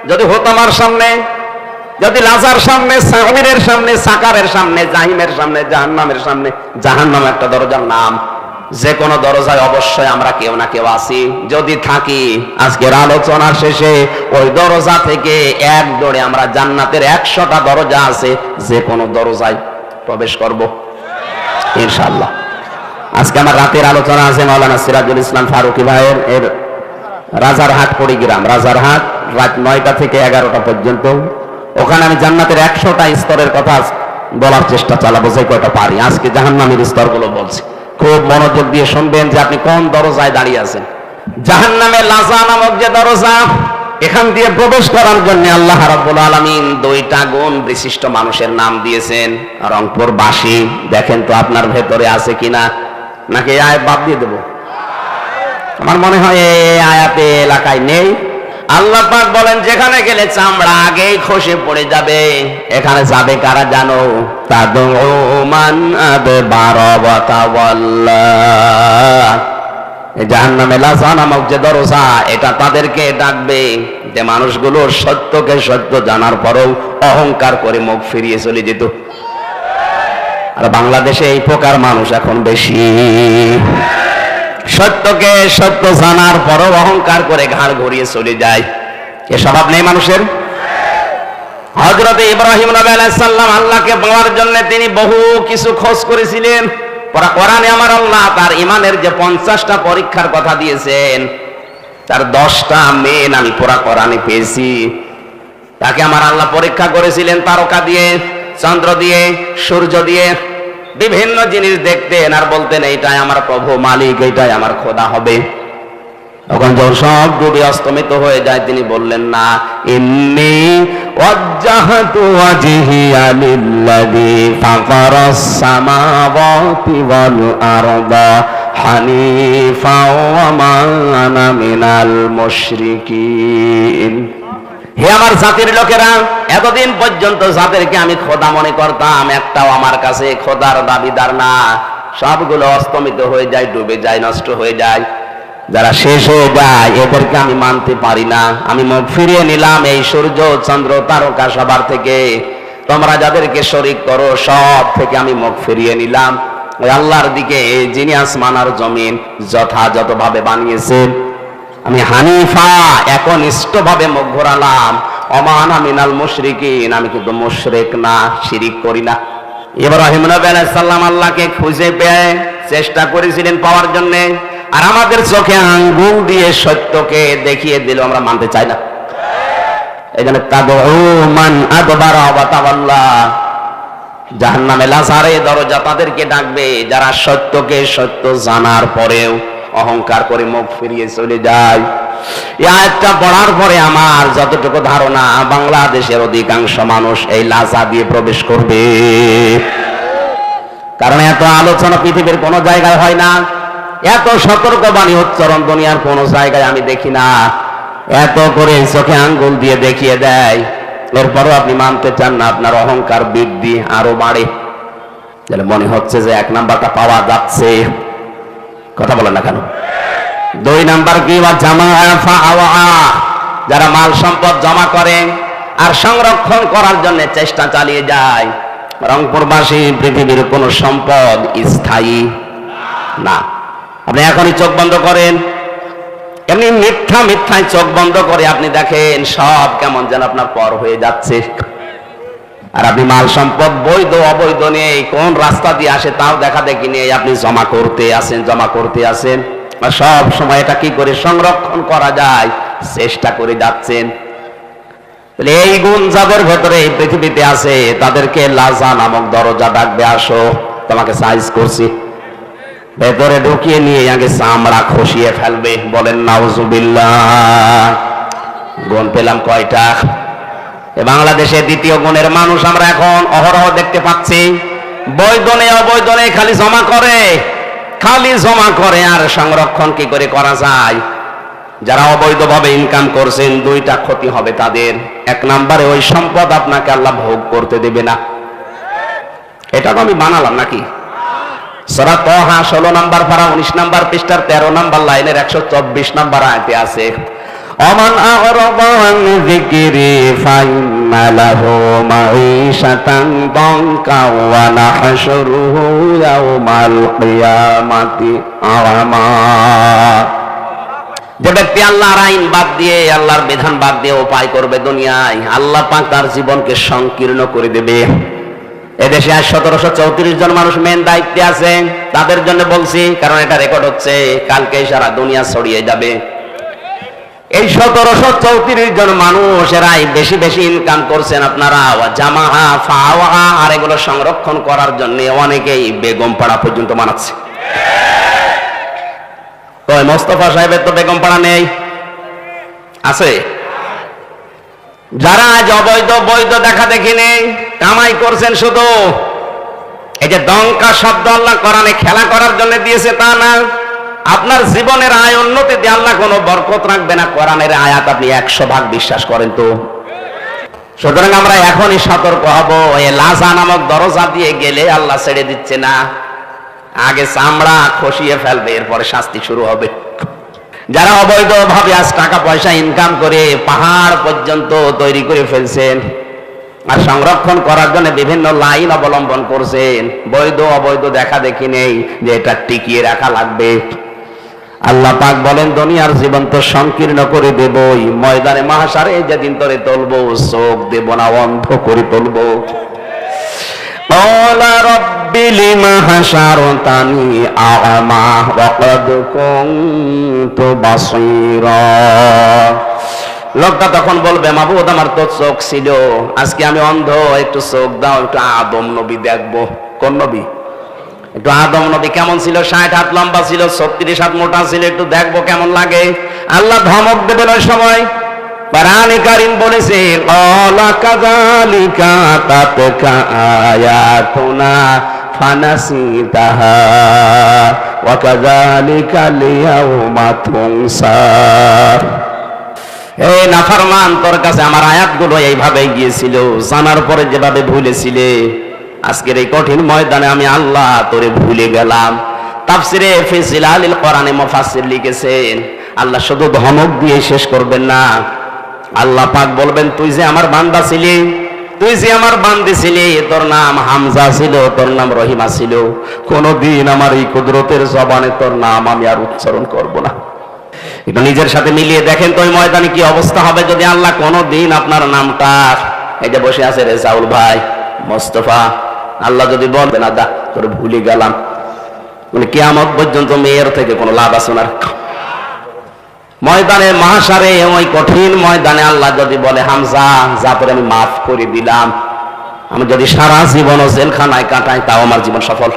যদি হুতমার সামনে, যদি লাজার সামনে, সাঈরের সামনে, সাকারের সামনে, জাহিমের সামনে, জাহান্নামের সামনে, জাহান্নাম একটা দরজার নাম। যে কোনো দরজায় অবশ্যই আমরা কেউ না কেউ আছি। যদি থাকি, আজকের আলোচনার শেষে ওই দরজা থেকে এক দৌড়ে আমরা জান্নাতের 100টা দরজা আছে, যে কোনো দরজায় প্রবেশ করব ইনশাআল্লাহ। আজকে আমার রাতের আলোচনা আছে মাওলানা সিরাজুল ইসলাম ফারুকী ভাইয়ের, এর রাজারহাট পরিগ্রাম, রাজারহাট, রাত 9টা থেকে 11টা পর্যন্ত। ওখানে আমি জান্নাতের 100টা স্তরের কথা বলার চেষ্টা চালাবো, যে কয়টা পারি। আজকে জাহান্নামের স্তরগুলো বলছি, খুব মনোযোগ দিয়ে শুনবেন যে আপনি কোন দরজায় দাঁড়িয়ে আছেন। জাহান্নামের লাজা নামক যে দরজা, এখান দিয়ে প্রবেশ করার জন্য আল্লাহ রাব্বুল আলামিন 2টা গুণ বিশিষ্ট মানুষের নাম দিয়েছেন। রংপুরবাসী, দেখেন তো আপনার ভেতরে আছে কিনা, নাকি এই আয়াত বাদ দিয়ে দেব? আমার মনে হয় এই আয়াতে এলাকায় নেই। আল্লাহ পাক বলেন যেখানে গেলে চামড়া আগেই খসে পড়ে যাবে, এখানে যাবে কারা জানো? তাদউ মান আদবারা ওয়া তাওয়াল্লা। জাহান্নামে লাজা নামক যে দরজা, এটা তাদেরকে ডাকবে যে মানুষগুলো সত্যকে সত্য জানার পরেও অহংকার করে মুখ ফিরিয়ে চলে যেত। আর বাংলাদেশে এই প্রকার মানুষ এখন বেশি। সত্যকে সত্য জানার পরও অহংকার করে ঘাড় ঘুরিয়ে চলে যায়। এ স্বভাব নেই মানুষের। হযরত ইব্রাহিম নবী আলাইহিস সালাম আল্লাহকে পাওয়ার জন্য তিনি বহু কিছু খোঁজ করেছিলেন। কোরআনে আমার আল্লাহ তার ঈমানের যে 50টা পরীক্ষার কথা দিয়েছেন, তার 10টা মেন আমি পুরা কোরআনে পেয়েছি। তাকে আমার আল্লাহ পরীক্ষা করেছিলেন তারকা দিয়ে, চন্দ্র দিয়ে, সূর্য দিয়ে। বিভিন্ন জিনিস দেখতেন আর বলতেন এইটাই আমার প্রভু মালিক, এইটাই আমার খোদা হবে। তখন যখন সব ডুবে অস্তমিত হয়ে যায় তিনি বললেন না, ইন্নী ওয়াজ্জাহতু ওয়াজহিয়া লিল্লাযী ফাতারাস সামাওয়াতি ওয়াল আরদা হানিফা ওয়া মা আনা মিনাল মুশরিকিন। হে আমার জাতির লোকেরা, এতদিন পর্যন্ত যাদেরকে আমি খোদা মনে করতাম একটাও আমার কাছে খোদার দাবিদার না, সবগুলো অস্তমিত হয়ে যায়, ডুবে যায়, নষ্ট হয়ে যায়। যারা শেষ হয়ে যায় এদেরকে আমি মানতে পারি না। আমি মুখ ফিরিয়ে নিলাম এই সূর্য চন্দ্র তারকা সবার থেকে, তোমরা যাদেরকে শরীক করো সব থেকে আমি মুখ ফিরিয়ে নিলাম ওই আল্লাহর দিকে, যিনি আসমান আর জমিন যথাযথভাবে বানিয়েছেন। আমি হানিফা একনিষ্ঠভাবে মুখ ঘোরালাম, ওমান মিনাল মুশরিকিন, আমি কিন্তু মুশরিক না, শিরিক করি না। ইব্রাহিম নবী আলাইহিস সালাম আল্লাহকে খুঁজে পেয়ে চেষ্টা করেছিলেন পাওয়ার জন্য, আর আমাদের চোখে আঙ্গুল দিয়ে সত্যকে দেখিয়ে দিল, আমরা মানতে চাই না। এই জন্য তাদউ মান আদবারা ওয়া তাওয়াল্লা, জাহান্নামে লাজারে দরজা তাদেরকে ডাকবে যারা সত্যকে সত্য জানার পরেও অহংকার করে মুখ ফিরিয়ে চলে যায়। এই আয়াতটা পড়ার পরে আমার যতটুকু ধারণা, বাংলাদেশের অধিকাংশ মানুষ এই লাজা দিয়ে প্রবেশ করবে। কারণ এত আলোচনা পৃথিবীর কোনো জায়গায় হয় না, এত সতর্কবাণী উচ্চারণ দুনিয়ার কোনো জায়গায় আমি দেখি না। এত করে চোখে আঙ্গুল দিয়ে দেখিয়ে দেয়, এরপরও আপনি মানতে চান না, আপনার অহংকার বৃদ্ধি আরো বাড়ে। তাহলে মনে হচ্ছে যে এক নাম্বারটা পাওয়া যাচ্ছে, কথা বলেন না কেন? 2 নাম্বার কি? যারা মাল সম্পদ জমা করে আর সংরক্ষণ করার জন্য চেষ্টা চালিয়ে যায়। রংপুরবাসী পৃথিবীর কোন সম্পদ স্থায়ী না। আপনি এখনই চোখ বন্ধ করেন, এমনি মিথ্যায় চোখ বন্ধ করে আপনি দেখেন সব কেমন যেন আপনার পর হয়ে যাচ্ছে। আর আপনি মাল সম্পদ বৈধ অবৈধ নিয়ে কোন রাস্তা দিয়ে আসে তাও দেখা দেখি নিয়ে আপনি জমা করতে আসেন, সব সময় এটা কি করে সংরক্ষণ করা যায় চেষ্টা করে যাচ্ছেন। এই গুণ যাদের ভেতরে এই পৃথিবীতে আছে তাদেরকে লাজা নামক দরজা ডাকবে, আসো তোমাকে সাইজ করছি। ভেতরে ঢুকিয়ে নিয়ে আগে চামড়া খসিয়ে ফেলবে। বলেন নাউজুবিল্লাহ। গুণ পেলাম কয়টা? বাংলাদেশে দ্বিতীয় গুণের মানুষ আমরা এখন অহরহ দেখতে পাচ্ছি, বৈধনে অবৈধনে খালি জমা করে আর সংরক্ষণ কি করে করা যায়। যারা অবৈধভাবে ইনকাম করছেন 2টা ক্ষতি হবে তাদের। 1 নম্বরে ওই সম্পদ আপনাকে আল্লাহ ভোগ করতে দেবে না, এটা তো আমি বানালাম নাকি? সূরা তাহা 16 নম্বর পারা 19 নম্বর পৃষ্ঠার 13 নম্বর লাইনের 124 নম্বর আয়াতে আছে, ওমান আ'রাদা আন যিকরি ফাইন্না লাহু মাঈশাতান দানকা ওয়া নাহশুরুহু ইয়াওমাল কিয়ামাতি আ'মা। যে ব্যক্তি আল্লাহর আইন বাদ দিয়ে, আল্লাহর বিধান বাদ দিয়ে উপায় করবে দুনিয়ায়, আল্লাহ পাক তার জীবনকে সংকীর্ণ করে দেবে। এদেশে আজ 1734 জন মানুষ মেন দায়িত্বে আছে, তাদের জন্য বলছি, কারণ এটা রেকর্ড হচ্ছে, কালকে সারা দুনিয়া ছড়িয়ে যাবে। এই 1734 জন মানুষ এরাই বেশি বেশি ইনকাম করছেন। আপনারা জামাহা ফাওয়া আর এগুলো সংরক্ষণ করার জন্য অনেকেই বেগম পাড়া পর্যন্ত বানাচ্ছে। ওই মোস্তফা সাহেবের তো বেগম পাড়া নেই, আছে? যারা আজ অবৈধ বৈধ দেখা দেখি নেই কামাই করছেন, শুধু এই যে দঙ্কা শব্দ আল্লাহ কোরআনে খেলা করার জন্য দিয়েছে তা না, আপনার জীবনের আয় উন্নতিতে আল্লাহ কোনো বরকত রাখবে না। কোরআনের আয়াত আপনি 100 ভাগ বিশ্বাস করেন তো? সুতরাং আমরা এখনই সতর্ক হব, এই লাজা নামক দরজা দিয়ে গেলে আল্লাহ ছেড়ে দিচ্ছে না, আগে চামড়া খসিয়ে ফেলবে, এরপরে শাস্তি শুরু হবে। যারা অবৈধভাবে আজ টাকা পয়সা ইনকাম করে পাহাড় পর্যন্ত তৈরি করে ফেলছেন আর সংরক্ষণ করার জন্য বিভিন্ন লাইন অবলম্বন করছেন, বৈধ অবৈধ দেখা দেখি নেই যে এটা টিকিয়ে রাখা লাগবে। আল্লাহ পাক বলেন দুনিয়ার জীবন তো সংকীর্ণ করে দেবই, ময়দানে মাহশারে যেদিন তোরে তুলবো চোখ দেব না, অন্ধ করে তুলবো। ক্বালা রাব্বি লিমা হাশারতানি আ'মা ওয়া ক্বাদ কুনতু বাসীরা। লোকটা তখন বলবে, মাবুদ আমার তো চোখ ছিল, আজকে আমি অন্ধ, একটু চোখ দাও, একটু আদম নবী দেখবো। কোন নবী? একটু আদম নবী কেমন ছিল, 60 হাত লম্বা ছিল, 36 হাত মোটা ছিল, একটু দেখবো কেমন লাগে। আল্লাহ ধমক দেবেন ওই সময়। কোরআনে কারীম বলেছে ক্বালা কাযালিকা তাতকা আয়াতুনা ফানাসিতাহা ওয়া কাযালিকাল ইয়াউমা তুনসা। এই নাফরমান, তোর কাছে আমার আয়াতগুলো এইভাবে গিয়েছিল, জানার পরে যেভাবে ভুলেছিলে, আজকের এই কঠিন ময়দানে আমি আল্লাহ তোরে ভুলে গেলাম। তাফসিরে ফি জিলালিল কোরআনে মুফাসসির লিখেছেন, আল্লাহ শুধু ধমক দিয়ে শেষ করবেন না, আল্লাহ পাক বলবেন তুই যে আমার বান্দা ছিলি, তুই যে আমার বান্দি ছিলি, তোর নাম হামজা ছিল, তোর নাম রহিমা ছিল, কোনদিন আমার এই কুদরতের জবানে তোর নাম আমি আর উচ্চারণ করব না। একটু নিজের সাথে মিলিয়ে দেখেন তো ওই ময়দানে কি অবস্থা হবে যদি আল্লাহ কোনদিন আপনার নামটা, এই যে বসে আছে রেজাউল ভাই, মোস্তফা, আল্লাহ যদি বলবেন আদা তোর ভুলে গেলাম, মানে কিয়ামত পর্যন্ত মেয়ের থেকে কোনো লাভ আছে না। ময়দানে মাহশারে, ওই কঠিন ময়দানে আল্লাহ যদি বলে হামজা যা তোরে আমি মাফ করে দিলাম, আমি যদি সারা জীবন জেলখানায় কাটাই তাও আমার জীবন সফল।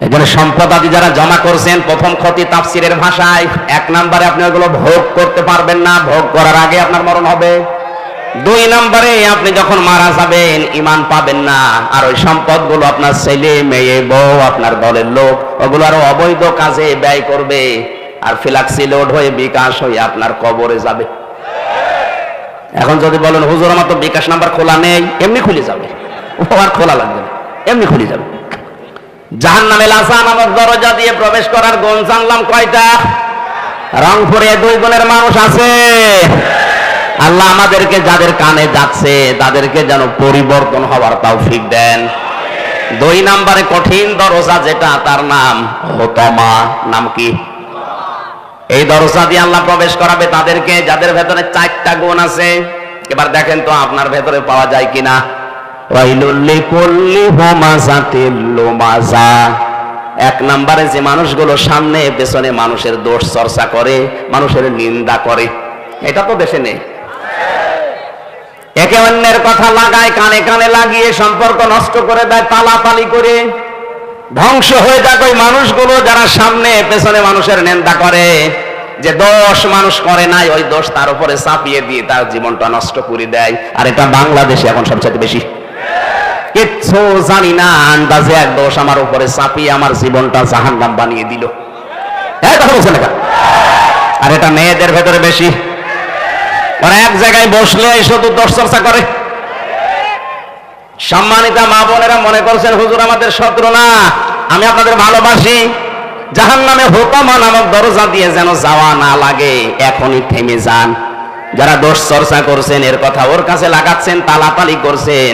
এখানে সম্পদ আদি যারা জমা করছেন, প্রথম ক্ষতি তাফসিরের ভাষায়, 1 নম্বরে আপনি ওগুলো ভোগ করতে পারবেন না, ভোগ করার আগে আপনার মরণ হবে। 2 নম্বরে আপনি যখন মারা যাবেন ঈমান পাবেন না, আর ওই সম্পদগুলো আপনার ছেলে মেয়ে বউ আপনার দলের লোক ওগুলো আরো অবৈধ কাজে ব্যয় করবে, আর ফ্ল্যাক্সি লোড হয়ে বিকাশ হয়ে আপনার কবরে যাবে। এখন যদি বলেন হুজুর আমার তো বিকাশ নাম্বার খোলা নেই, এমনি খুলে যাবে, ও আর খোলা লাগবে না, এমনি খুলে যাবে। জাহান্নামে লাসা নামক দরজা দিয়ে প্রবেশ করার গুণ জানলাম কয়টা? রংপুরে 2 গুণের মানুষ আছে। আল্লাহ আমাদেরকে যাদের কানে যাচ্ছে তাদেরকে যেন পরিবর্তন হওয়ার তৌফিক দেন। 2 নম্বরে কঠিন দরজা যেটা, তার নাম হোতমা। নাম কি? এই দরজা দিয়ে আল্লাহ প্রবেশ করাবে তাদেরকে যাদের ভেতরে 4টা গুণ আছে। এবার দেখেন তো আপনার ভেতরে পাওয়া যায় কিনা। ওয়াইলুল লিকুল্লি হুমাযাতিল লুমাযা। 1 নম্বরে যে মানুষগুলো সামনে পেছনে মানুষের দোষ চর্চা করে, মানুষের নিন্দা করে, এটা তো দেশে নেই। একে অন্যের কথা লাগায়, কানে কানে লাগিয়ে সম্পর্ক নষ্ট করে দেয়, তালাতালি করে ধ্বংস হয়ে যাক ওই মানুষগুলো যারা সামনে পেছনে মানুষের নিন্দা করে। যে দোষ মানুষ করে নাই, ওই দোষ তার উপরে চাপিয়ে দিয়ে তার জীবনটা নষ্ট করে দেয়। আর এটা বাংলাদেশে এখন সবচেয়ে বেশি। কিচ্ছু জানি না, আন্দাজে এক দোষ আমার উপরে চাপিয়ে আমার জীবনটা জাহান্নাম বানিয়ে দিল। কথা বলছেন না? আর এটা মেয়েদের ভেতরে বেশি। ওরা এক জায়গায় বসলে শুধু দোষ চর্চা করে। সম্মানিতা মা বোনেরা মনে করছেন হুজুর আমাদের শত্রু না, আমি আপনাদের ভালোবাসি। জাহান্নামে হোতমা নামক দরজা দিয়ে যেন যাওয়া না লাগে, এখনই থেমে যান। যারা দোষ চর্চা করছেন, এর কথা ওর কাছে লাগাচ্ছেন, তালাতালি করছেন,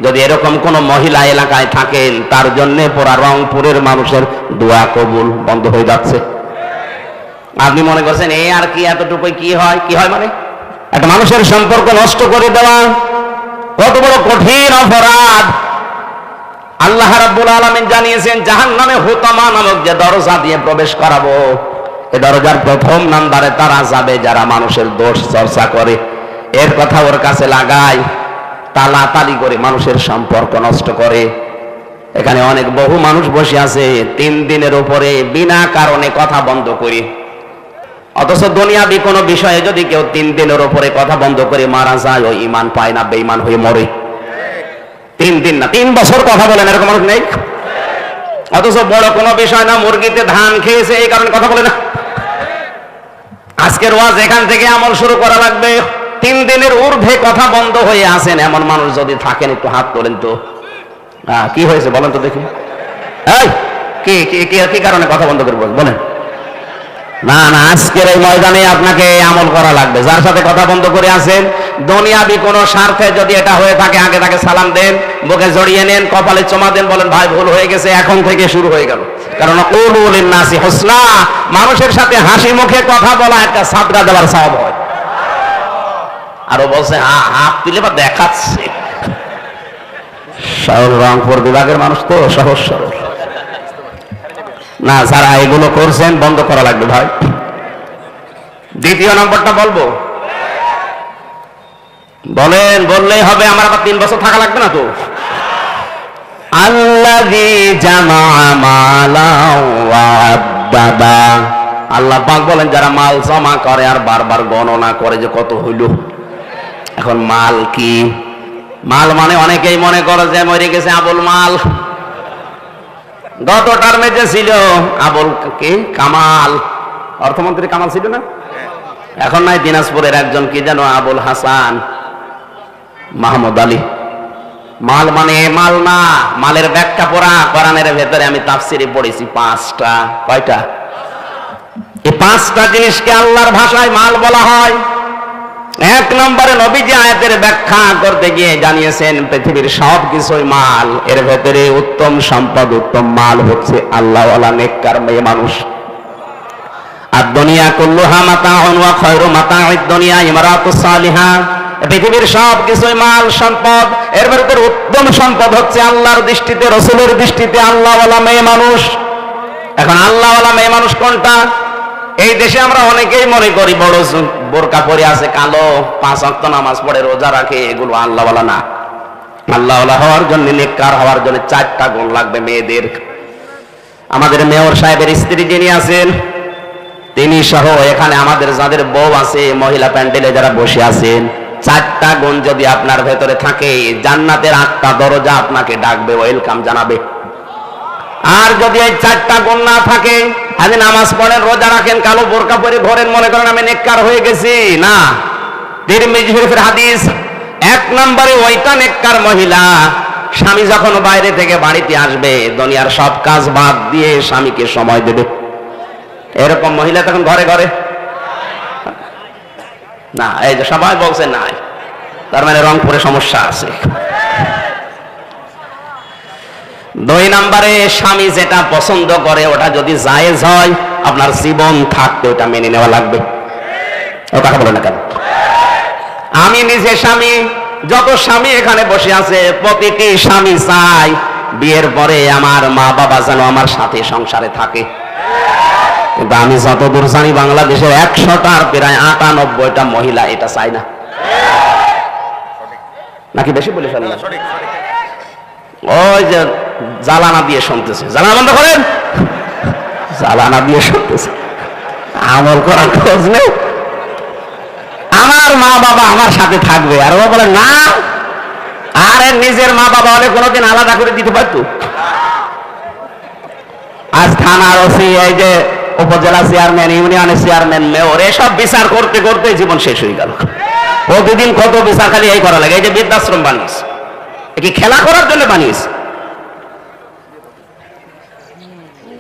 যদি এরকম কোন মহিলা এলাকায় থাকেন, তার জন্য পুরা রংপুরের মানুষের দোয়া কবুল বন্ধ হয়ে যাচ্ছে। আপনি মনে করছেন এই আর কি, এতটুকুই কি হয়? কি হয় মানে একটা মানুষের সম্পর্ক নষ্ট করে দেওয়া কত বড় কঠিন অপরাধ। আল্লাহ রাব্বুল আলামিন জানিয়েছেন জাহান্নামে হোতমা নামক যে দরজা দিয়ে প্রবেশ করাবো, এই দরজার 1 নম্বরে তারা যাবে যারা মানুষের দোষ চর্চা করে, এর কথা ওর কাছে লাগায়, তালাতালি করে মানুষের সম্পর্ক নষ্ট করে। এখানে অনেক বহু মানুষ বসে আছে 3 দিনের উপরে বিনা কারণে কথা বন্ধ করে। অথচ দুনিয়াবি কোনো বিষয়ে যদি কেউ 3 দিনের উপরে কথা বন্ধ করে মারা যায়, ওই ঈমান পায় না, বেঈমান হয়ে মরে। 3 দিন না, 3 বছর কথা বলেন এরকম মানুষ নেই। অথচ বড় কোনো বিষয় না, মুরগিতে ধান খেয়েছে এই কারণে কথা বলে না। আজকের ওয়াজ এখান থেকে আমল শুরু করা লাগবে। 3 দিনের ঊর্ধ্বে কথা বন্ধ হয়ে আছেন এমন মানুষ যদি থাকেন একটু হাত তোলেন তো। কি হয়েছে বলেন তো দেখি। কি কারণে কথা বন্ধ করে বলেন? না না, আজকের এই ময়দানে আপনাকে আমল করা লাগবে। যার সাথে কথা বন্ধ করে আছেন, দুনিয়াবি কোন স্বার্থে যদি এটা হয়ে থাকে, আগে তাকে সালাম দেন, বুকে জড়িয়ে নেন, কপালে চুমা দেন, বলেন ভাই ভুল হয়ে গেছে, এখন থেকে শুরু হয়ে গেল। কারণ কুলু লিন-নাসি হুসনা, মানুষের সাথে হাসি মুখে কথা বলা একটা সাদকা দেওয়ার সওয়াব হয়। আরো বলছে হাত তুলে বা দেখাচ্ছে। রংপুর বিভাগের মানুষ তো সহজ সরল না, যারা এগুলো করছেন বন্ধ করা লাগবে ভাই। 2 নম্বরটা বলবো, বলেন, বললেই হবে। আমার আবার 3 বছর থাকা লাগবে না তো। আল্লাযী জামা মালান ওয়া আদ্দাদা। আল্লাহ পাক বলেন যারা মাল জমা করে আর বারবার গণনা করে যে কত হইল। এখন মাল কি? মাল মানে অনেকেই মনে করে যে মরে গেছে আবুল মাল। গত টার্মে যে ছিল আবুল কি কামাল, অর্থমন্ত্রী কামাল ছিল না? এখন নাই দিনাজপুরের একজন কি যেন আবুল হাসান মাহমুদ আলী। মাল মানে মাল না, মালের ব্যাখ্যা পড়া কোরআনের ভেতরে আমি তাফসিরে পড়েছি 5টা। কয়টা? এই 5টা জিনিসকে আল্লাহর ভাষায় মাল বলা হয়। 1 নম্বরে নবীজি আয়াতের ব্যাখ্যা করতে গিয়ে জানিয়েছেন পৃথিবীর সব কিছুই মাল, এর ভেতরে উত্তম সম্পদ উত্তম মাল হচ্ছে আল্লাহওয়ালা নেককার মেয়ে মানুষ। আর দুনিয়া কুল্লুহা মাতাউন ওয়া খায়রু মাতাউদ দুনিয়া ইমরাতুস সালিহা। পৃথিবীর সব কিছুই মাল সম্পদ, এর ভেতরে উত্তম সম্পদ হচ্ছে আল্লাহর দৃষ্টিতে রাসূলের দৃষ্টিতে আল্লাহওয়ালা মেয়ে মানুষ। এখন আল্লাহওয়ালা মেয়ে মানুষ কোনটা? এই দেশে আমরা অনেকেই মনে করি বড় বোরকা পরে আছে, কালো, 5 ওয়াক্ত নামাজ পড়ে, রোজা রাখে, এগুলো আল্লাহওয়ালা না। আল্লাহওয়ালা হওয়ার জন্য, নেককার হওয়ার জন্য 4টা গুণ লাগবে মেয়েদের। আমাদের মেয়র সাহেবের স্ত্রী যিনি আছেন তিনি সহ এখানে আমাদের যাদের বউ আছে, মহিলা প্যান্ডেলে যারা বসে আছেন, 4টা গুণ যদি আপনার ভেতরে থাকে জান্নাতের 8টা দরজা আপনাকে ডাকবে, ওয়েলকাম জানাবে। আর যদি এই 4টা গুণ না থাকে, আজ নামাজ পড়েন, রোজা রাখেন, কালো বোরকা পরে ঘোরেন, মনে করেন আমি নেককার হয়ে গেছি, না। তিরমিজি শরীফের হাদিস, 1 নম্বরে ওইটা নেককার মহিলা স্বামী যখন বাইরে থেকে বাড়িতে আসবে দুনিয়ার সব কাজ বাদ দিয়ে স্বামীকে সময় দেবে। এরকম মহিলা তখন ঘরে ঘরে না। এই যে সবাই বলছে নাই, তার মানে রংপুরে সমস্যা আছে। 2 নম্বরে স্বামী যেটা পছন্দ করে ওটা যদি জায়েজ হয়, আপনার জীবন থাকতে ওটা মেনে নেওয়া লাগবে। ও কথা বলে না কেন? আমি নিজে স্বামী, যত স্বামী এখানে বসে আছে প্রতিটি স্বামী চাই বিয়ের পরে আমার মা বাবা যেন আমার সাথে সংসারে থাকে। কিন্তু আমি যতদূর জানি বাংলাদেশের 100টার প্রায় 98টা মহিলা এটা চায় না। নাকি বেশি বলে ফেললাম? ওই যে জ্বালানা দিয়ে শুনতেছে, জ্বালানা বন্ধ করেন, জ্বালানা দিয়ে শুনতেছে, আমল করার খোঁজ নেই। আমার মা বাবা আমার সাথে থাকবে, আর ও বলে না। আরে নিজের মা বাবা হলে কোনোদিন আলাদা করে দিতে পারতো? আজ থানার ওসি, এই যে উপজেলা চেয়ারম্যান, ইউনিয়নের চেয়ারম্যান, মেয়র, এসব বিচার করতে করতে জীবন শেষ হয়ে গেল। প্রতিদিন কত বিচার খালি এই করা লাগে। এই যে বৃদ্ধাশ্রম বানিয়েছে, কি খেলা করার জন্য বানিয়েছে?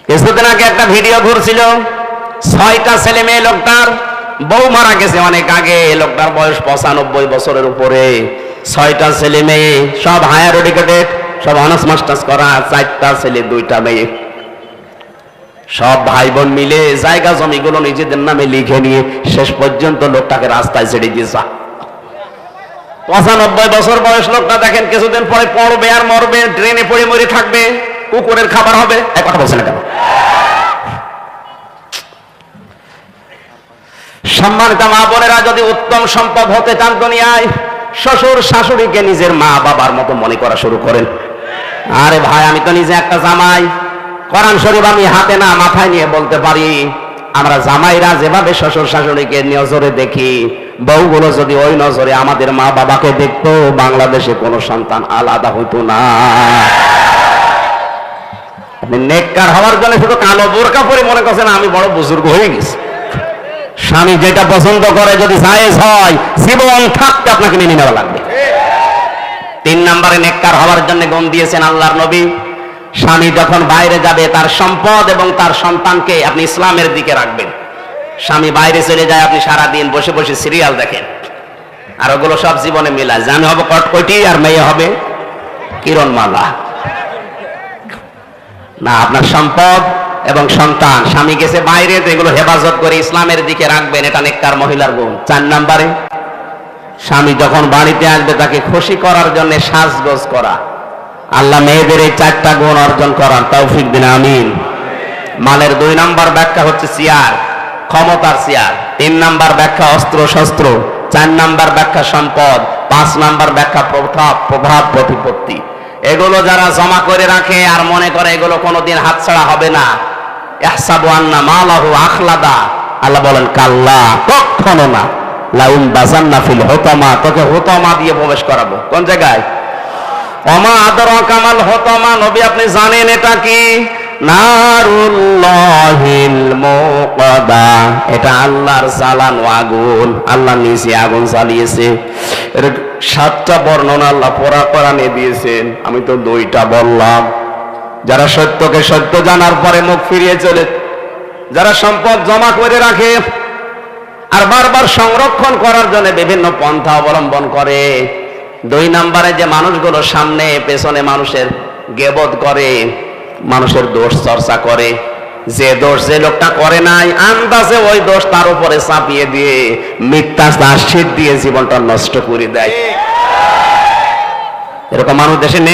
কিছুদিন আগে একটা ভিডিও ঘুরছিল, 6টা ছেলে মেয়ে, লোকটার বউ মারা গেছে অনেক আগে, লোকটার বয়স 95 বছরের উপরে, 6টা ছেলে মেয়ে, সব হায়ার এডুকেটেড, সব অনার্স মাস্টার্স করা, 4টা ছেলে 2টা মেয়ে, সব ভাই বোন মিলে জায়গা জমিগুলো নিজেদের নামে লিখে নিয়ে শেষ পর্যন্ত লোকটাকে রাস্তায় ছেড়ে দিয়েছে। 95 বছর বয়স লোকটা, দেখেন কিছুদিন পরে পড়বে আর মরবে, ড্রেনে পড়ে মরে থাকবে, কুকুরের খাবার হবে। এক কথা বলছে না কেন? সম্মানিত মা বোনেরা, যদি উত্তম সম্পদ হতে চান দুনিয়ায়, শ্বশুর শাশুড়িকে নিজের মা বাবার মতো মনে করা শুরু করেন। আরে ভাই, আমি তো নিজে একটা জামাই, কোরআন শরীফ আমি হাতে না মাথায় নিয়ে বলতে পারি। আমরা জামাইরা যেভাবে শ্বশুর শাশুড়িকে নজরে দেখি, বউগুলো যদি ওই নজরে আমাদের মা বাবাকে দেখতো, বাংলাদেশে কোনো সন্তান আলাদা হইতো না। আপনি নেককার হওয়ার জন্য শুধু কালো বোরকা পরে মনে করছেন আমি বড় বুজুর্গ হয়ে গেছি। স্বামী যেটা পছন্দ করে যদি জায়েজ হয়, জীবন থাকতে আপনাকে মেনে নেওয়া লাগবে। 3 নম্বরে নেককার হওয়ার জন্য গুণ দিয়েছেন আল্লাহর নবী, স্বামী যখন বাইরে যাবে তার সম্পদ এবং তার সন্তানকে আপনি ইসলামের দিকে রাখবেন। স্বামী বাইরে চলে যায়, আপনি সারাদিন বসে বসে সিরিয়াল দেখেন, আর ওগুলো সব জীবনে মিলায়। জানি হবে কটকটি আর মেয়ে হবে কিরণমালা। না, আপনার সম্পদ এবং সন্তান, স্বামী গেছে বাইরে, তো এগুলো হেফাজত করে ইসলামের দিকে রাখবেন, এটা নেককার মহিলার গুণ। 4 নম্বরে স্বামী যখন বাড়িতে আসবে তাকে খুশি করার জন্য সাজগোজ করা। আল্লাহ মেয়েদের এই 4টা গুণ অর্জন করার তৌফিক দিন, আমিন। মালের 2 নম্বর ব্যাখ্যা হচ্ছে চেয়ার, ক্ষমতার চেয়ার। 3 নম্বর ব্যাখ্যা অস্ত্র শস্ত্র। 4 নম্বর ব্যাখ্যা সম্পদ। 5 নম্বর ব্যাখ্যা প্রভাব প্রতিপত্তি। এগুলো যারা জমা করে রাখে আর মনে করে এগুলো কোনোদিন হাতছাড়া হবে না, ইহসাবু আন্না মালাহু আখলাদা, আল্লাহ বলেন কাল্লা, কখনো না, লাউম বাজান্না ফিল হুতামা, তোকে হুতামা দিয়ে প্রবেশ করাবো। কোন জায়গায়? ওমা আদরাকা মাল হুতামা, নবী আপনি জানেন এটা কি? নারুল্লাহিল মুকাদা, এটা আল্লাহর জ্বালানো আগুন, আল্লাহ নিজে আগুন জ্বালিয়েছে। এর 7টা বর্ণনা আল্লাহ কোরআনে দিয়েছেন, আমি তো 2টা বললাম। যারা সত্যকে সত্য জানার পরে মুখ ফিরিয়ে চলে, যারা সম্পদ জমা করে রাখে আর বারবার সংরক্ষণ করার জন্য বিভিন্ন পন্থা অবলম্বন করে। 2 নম্বরে যে মানুষগুলো সামনে পেছনে মানুষের গীবত করে, মানুষের দোষ চর্চা করে, যে দোষ যে লোকটা করে নাই আন্দাজে ওই দোষ তার উপরে চাপিয়ে দিয়ে মিথ্যা আশ্বাস দিয়ে জীবনটা নষ্ট করে দেয়। এরকম মানুষ দেশে নেই।